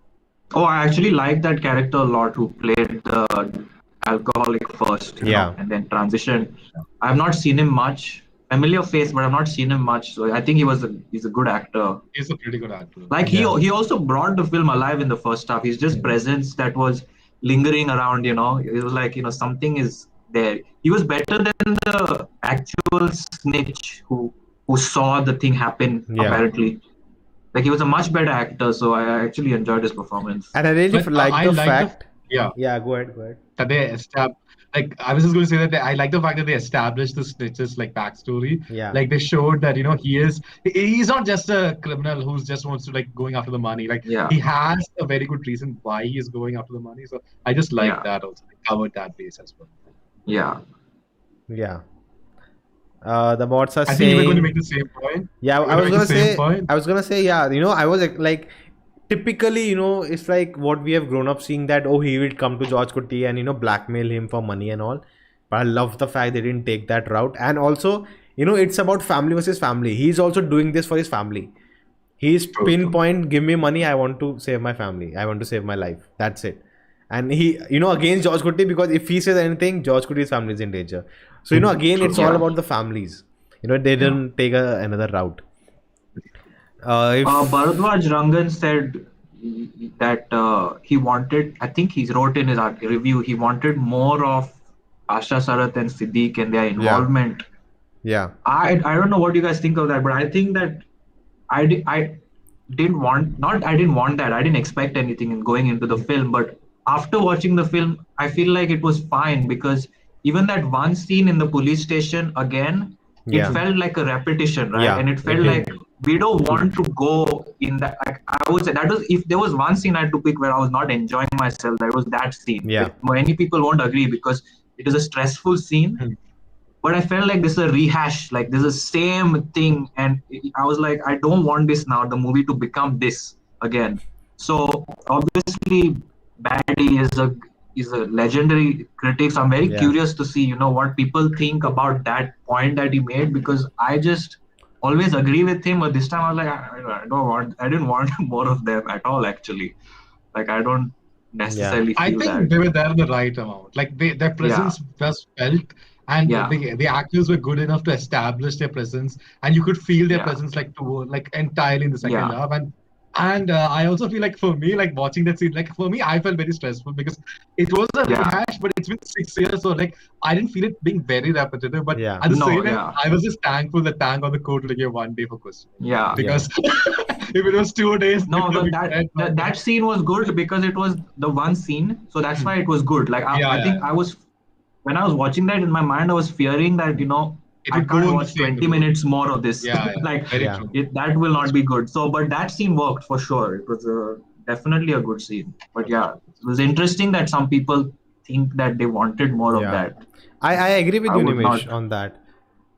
Oh, I actually like that character a lot who played the alcoholic first. And then transitioned. I have not seen him much. Familiar face, but I've not seen him much. So I think he's a good actor. He's a pretty good actor. Like he also brought the film alive in the first half. He's just presence that was lingering around. It was like something is there. He was better than the actual snitch who saw the thing happen. Apparently, like he was a much better actor. So I actually enjoyed his performance. And I really like the fact. Yeah. Go ahead. That they established. Like, I was just going to say that I like the fact that they established the snitch's like backstory. Yeah. Like, they showed that he's not just a criminal who just wants to like going after the money. Like, he has a very good reason why he is going after the money. So I just like that also. They covered that base as well. Yeah. The bots are saying. I think you were going to make the same point. Yeah, I was gonna say. Yeah, I was like. Typically, it's like what we have grown up seeing that, he will come to George Kutty and, blackmail him for money and all. But I love the fact they didn't take that route. And also, it's about family versus family. He's also doing this for his family. He's pinpoint, give me money, I want to save my family. I want to save my life. That's it. And he, against George Kutty, because if he says anything, George Kutty's family is in danger. So, again, it's all about the families. They didn't take another route. Bharadwaj Rangan said that he wanted, I think he wrote in his review, he wanted more of Asha, Sharath and Siddique and their involvement. Yeah. I don't know what you guys think of that, but I think that I didn't want that. I didn't expect anything in going into the film, but after watching the film, I feel like it was fine because even that one scene in the police station again, it felt like a repetition, right? And it felt like we don't want to go in that. Like, I would say that was, if there was one scene I had to pick where I was not enjoying myself, that was that scene. Yeah. Many people won't agree because it is a stressful scene. But I felt like this is a rehash, like this is the same thing. And I was like, I don't want this now, the movie to become this again. So obviously, Baddy is a legendary critic. So I'm very curious to see, what people think about that point that he made, because I just always agree with him. But this time I was like, I didn't want more of them at all, actually. Like, I don't necessarily feel I think that. they were there in the right amount. Like, their presence was felt. And the actors were good enough to establish their presence, and you could feel their presence like entirely in the second half. And And I also feel like for me, like watching that scene, like for me, I felt very stressful because it was a rehash, but it's been 6 years, so like I didn't feel it being very repetitive. But Yeah. at the No, same time, yeah. I was just thankful that Tang on the court will give 1 day for questioning. Yeah. Because if it was 2 days, No, it would but be dead. that scene was good because it was the one scene, so that's why it was good. Like I think I was when I was watching that in my mind, I was fearing that It I would go can't on the watch same 20 road. minutes more of this. Yeah, Like very Yeah. true. that will not be good. So, but that scene worked for sure. It was definitely a good scene. But yeah, it was interesting that some people think that they wanted more of Yeah. that. I agree with I you, would Nimish, not. on that.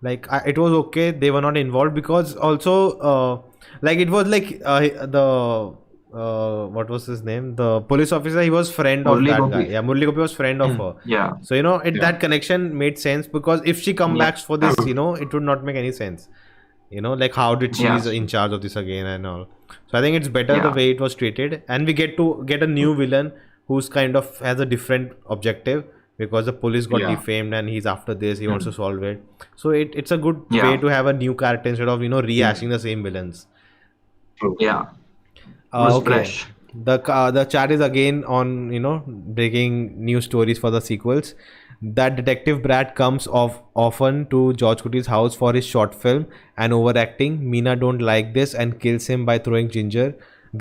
Like it was okay. They were not involved because also like it was like the what was his name? The police officer. He was friend of Murali that Gopy. guy. Yeah, Murali Gopy was friend of her. Yeah. So that connection made sense because if she come Yeah. back for this, it would not make any sense. Like how did she Yeah. is in charge of this again and all. So I think it's better the Yeah. way it was treated, and we get to get a new villain who's kind of has a different objective because the police got defamed and he's after this, he wants to solve it. So it's a good way to have a new character instead of rehashing the same villains. Yeah. It was Okay. fresh. The chat is again on breaking new stories for the sequels. That detective Brad comes often to George Clooney's house for his short film and overacting. Meena don't like this and kills him by throwing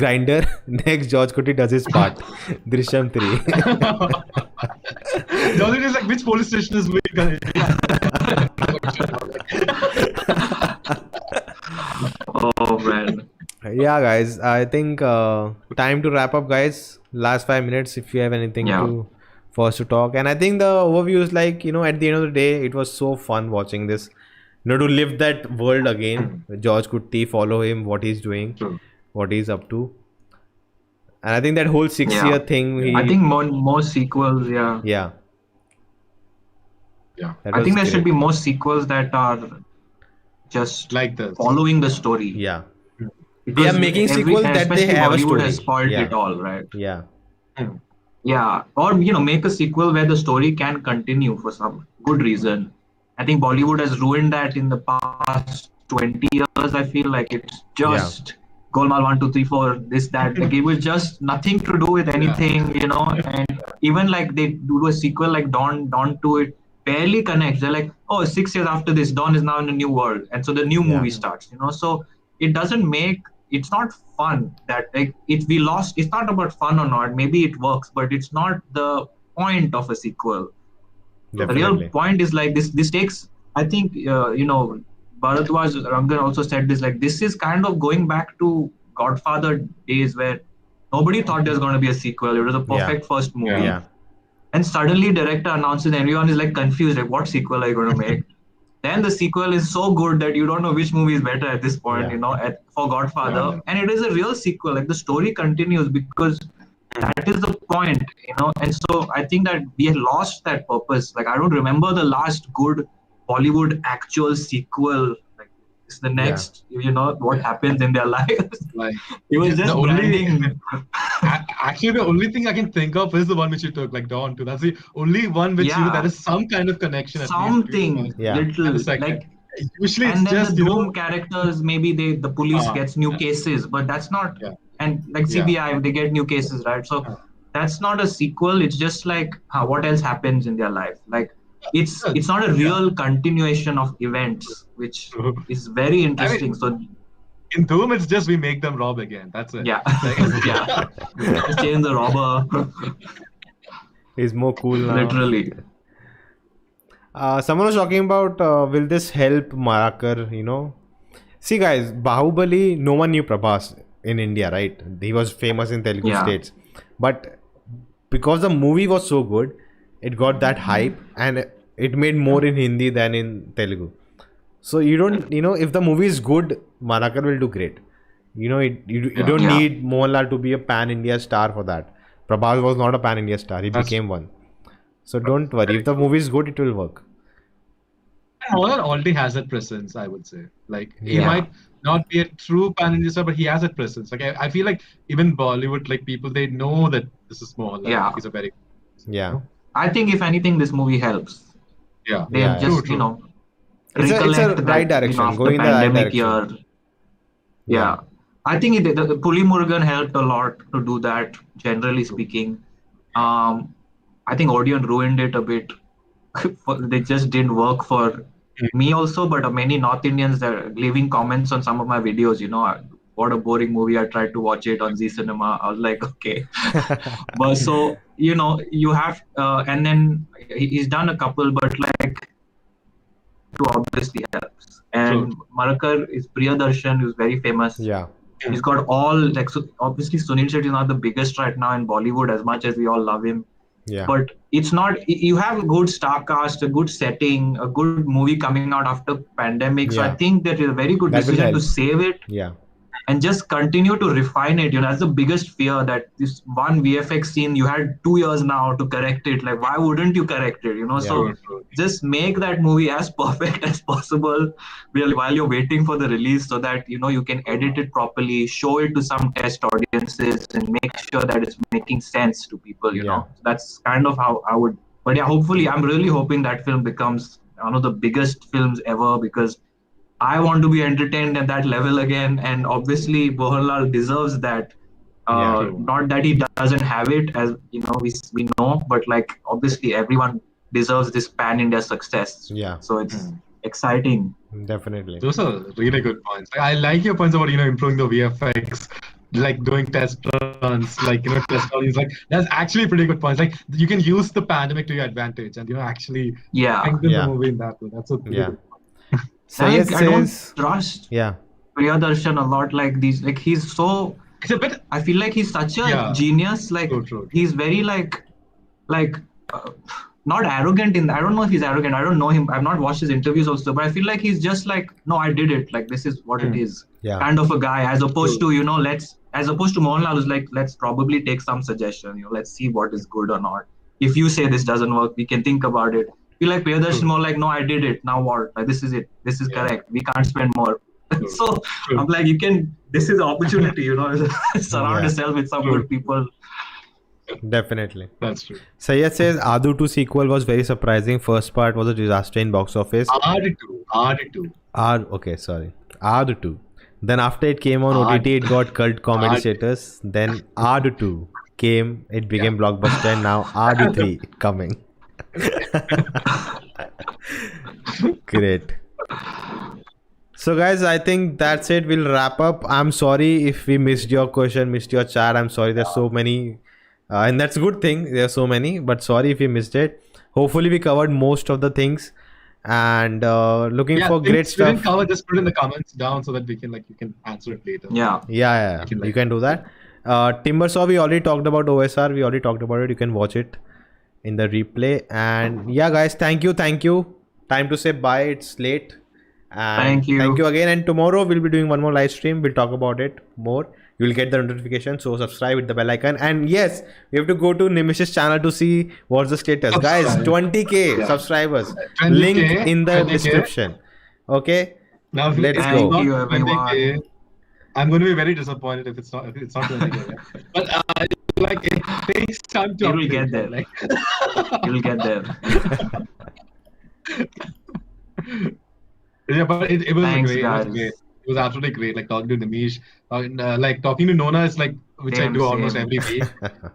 grinder. Next, George Clooney does his part. Drishyam 3. George is like, which police station is we? Oh man. Yeah, guys. I think time to wrap up, guys. Last 5 minutes, if you have anything for us to talk. And I think the overview is like, at the end of the day, it was so fun watching this. To live that world again. George Clooney, follow him, what he's doing, what he's up to. And I think that whole 6-year thing. I think more sequels. Yeah. Yeah. I think there should be more sequels that are just like this, following the story. Yeah. Because they are making sequels that they have Bollywood a story. Has spoiled it all, right? Yeah. Yeah, or make a sequel where the story can continue for some good reason. I think Bollywood has ruined that in the past 20 years. I feel like it's just Golmaal 1, 2, 3, 4, this, that. Like it was just nothing to do with anything, And even like they do a sequel like Dawn 2, it barely connects. They're like, oh, 6 years after this, Dawn is now in a new world, and so the new movie starts. So it doesn't make. It's not fun that like it's not about fun or not. Maybe it works, but it's not the point of a sequel. Definitely. The real point is like this takes, I think, Bharadwaj Rangan also said this, like this is kind of going back to Godfather days where nobody thought there was going to be a sequel. It was a perfect first movie. Yeah. And suddenly director announces and everyone is like confused, like what sequel are you going to make? Then the sequel is so good that you don't know which movie is better at this point, for Godfather. And it is a real sequel. Like the story continues because that is the point, And so I think that we have lost that purpose. Like I don't remember the last good Bollywood actual sequel. Like it's the next, what happens in their lives. Like it was just branding. Actually, the only thing I can think of is the one which you took, like Dawn 2. That's the only one which there is some kind of connection. Something little like. Usually and it's then just the Doom characters, maybe the police gets new cases, but that's not. And like CBI, they get new cases, right? So that's not a sequel. It's just like what else happens in their life. Like it's not a real continuation of events, which is very interesting. So in Doom, it's just we make them rob again. That's it. Yeah, just change the robber. He's more cool now. Literally. Someone was talking about will this help Marakar, See guys, Bahubali, no one knew Prabhas in India, right? He was famous in Telugu states. But because the movie was so good, it got that hype and it made more in Hindi than in Telugu. So you don't, if the movie is good, Marakar will do great. You don't need Mohanlal to be a pan-India star for that. Prabhas was not a pan-India star. He became one. So don't worry. If the movie is good, it will work. Mohanlal already has that presence, I would say. Like he might not be a true pan-India star, but he has that presence. Like I feel like even Bollywood, like people, they know that this is Mohanlal. Yeah. He's a very I think if anything, this movie helps. Yeah. They just it's a right direction. after Going in the right pandemic direction. year. Yeah. I think the Puli Murugan helped a lot to do that. Generally speaking, I think Odeon ruined it a bit. They just didn't work for me also, but many North Indians that are leaving comments on some of my videos. What a boring movie. I tried to watch it on Z Cinema. I was like, okay. But so you have, and then he's done a couple, but like to obviously helps. And Marakar is Priyadarshan, who's very famous. Yeah. He's got all like, so obviously Sunil Shetty is not the biggest right now in Bollywood as much as we all love him. Yeah. But it's not, you have a good star cast, a good setting, a good movie coming out after pandemic. So I think that is a very good decision to save it. Yeah. And just continue to refine it. That's the biggest fear, that this one VFX scene you had 2 years now to correct it. Like, why wouldn't you correct it? So just make that movie as perfect as possible while you're waiting for the release, so that you can edit it properly, show it to some test audiences, and make sure that it's making sense to people. That's kind of how I would. But yeah, hopefully, I'm really hoping that film becomes one of the biggest films ever, because I want to be entertained at that level again, and obviously Mohanlal deserves that. Not that he doesn't have it, as we know, but like obviously everyone deserves this pan-India success. Yeah. So it's exciting. Definitely. Those are really good points. I like your points about improving the VFX, like doing test runs, like test runs. Like that's actually pretty good points. Like you can use the pandemic to your advantage, and actually strengthen the movie in that way. That's a pretty good point. So I don't trust Priyadarshan a lot. Like these, like he's so. I feel like he's such a genius. Like he's very like not arrogant. I don't know if he's arrogant. I don't know him. I've not watched his interviews also, but I feel like he's just like, no, I did it. Like this is what it is. Kind of a guy, as opposed to Mohanlal, who's like, let's probably take some suggestion. Let's see what is good or not. If you say this doesn't work, we can think about it. Feel like Priyadarshan more like, no, I did it. Now what? Like, this is it. This is correct. We can't spend more. So I'm like, this is the opportunity, surround yourself with some good people. Definitely. That's true. Sayyid says Adu 2 sequel was very surprising. First part was a disaster in box office. Adu 2. Okay, sorry. Adu 2. Then after it came on OTT, it got cult comedy status. Then Adu 2 came, it became blockbuster, and now Adu 3 coming. Great. So guys, I think that's it. We'll wrap up. I'm sorry if we missed your question, missed your chat. I'm sorry, there's so many, and that's a good thing. There's so many, but sorry if we missed it. Hopefully we covered most of the things, and looking for great stuff. Didn't cover, just put in the comments down so that we can you can answer it later. Yeah. You can do that. Timbersaw, we already talked about OSR. We already talked about it. You can watch it in the replay. And yeah, guys, thank you. Time to say bye. It's late. And thank you again. And tomorrow we'll be doing one more live stream. We'll talk about it more. You'll get the notification. So subscribe with the bell icon. And yes, we have to go to Nimish's channel to see what's the status. Guys, 20k subscribers. 20K, link in the description. Okay. Now let's go. Thank you, everyone. I'm going to be very disappointed if it's not 20k. But it takes time to. You will get there. You will get there. Yeah, but it was great. Guys. It was great. It was absolutely great. Like talking to Nimish, talking to Nona is which I do almost every week.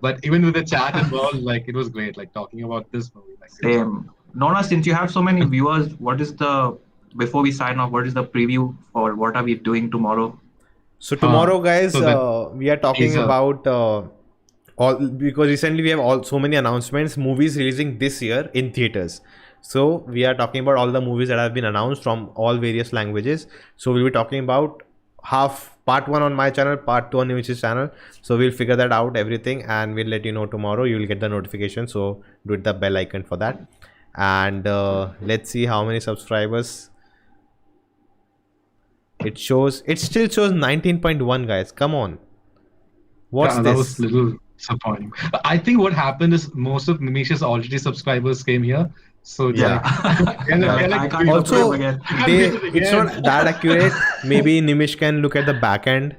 But even with the chat involved, it was great. Like talking about this movie. Same. Nona, since you have so many viewers, before we sign off, what is the preview for what are we doing tomorrow? So tomorrow, guys, we are talking about because recently we have so many announcements, movies releasing this year in theaters. So we are talking about all the movies that have been announced from all various languages. So we'll be talking about part 1 on my channel, part 2 on Nimish's channel. So we'll figure that out, everything, and we'll let you know tomorrow. You will get the notification. So do hit the bell icon for that. And let's see how many subscribers. It still shows 19.1, guys. Come on. What's this? That was a little disappointing. I think what happened is most of Nimish's already subscribers came here. So yeah. Also, it's not that accurate. Maybe Nimish can look at the back end.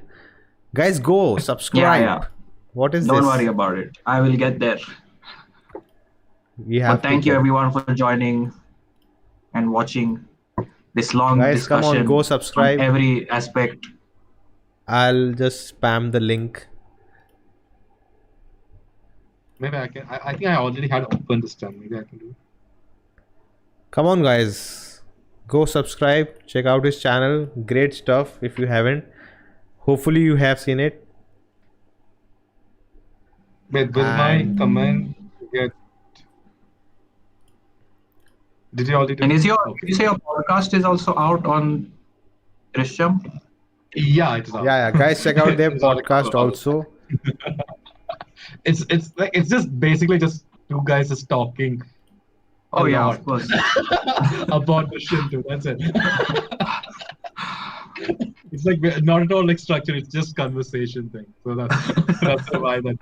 Guys, go subscribe. Yeah. What is Don't this? worry about it. I will get there. Thank you everyone for joining and watching this long discussion. Come on, go subscribe. On every aspect. I'll just spam the link. Maybe I can. I think I already had opened this channel. Maybe I can do it. Come on, guys. Go subscribe. Check out his channel. Great stuff if you haven't. Hopefully you have seen it. Wait, will my comment get... Did you already do And it? is your Okay. you say your podcast is also out on Drishyam? Yeah, it is out. Yeah, guys, check out their It's all- podcast also. It's just basically just two guys just talking Oh a yeah, lot of course. about the Shinto. That's it. It's like not at all like structure. It's just conversation thing. So that's why that.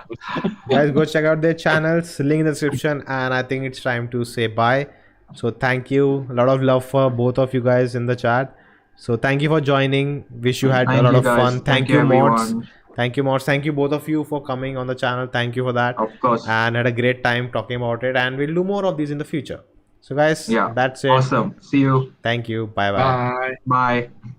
Guys, go check out their channels. Link in the description. And I think it's time to say bye. So thank you. A lot of love for both of you guys in the chat. So thank you for joining. Wish you had Thank a lot you, of guys. fun. Thank you, mods. everyone. Thank you, mods. Thank you both of you for coming on the channel. Thank you for that. Of course. And had a great time talking about it. And we'll do more of these in the future. So guys, Yeah. that's it. Awesome. See you. Thank you. Bye bye. Bye. Bye.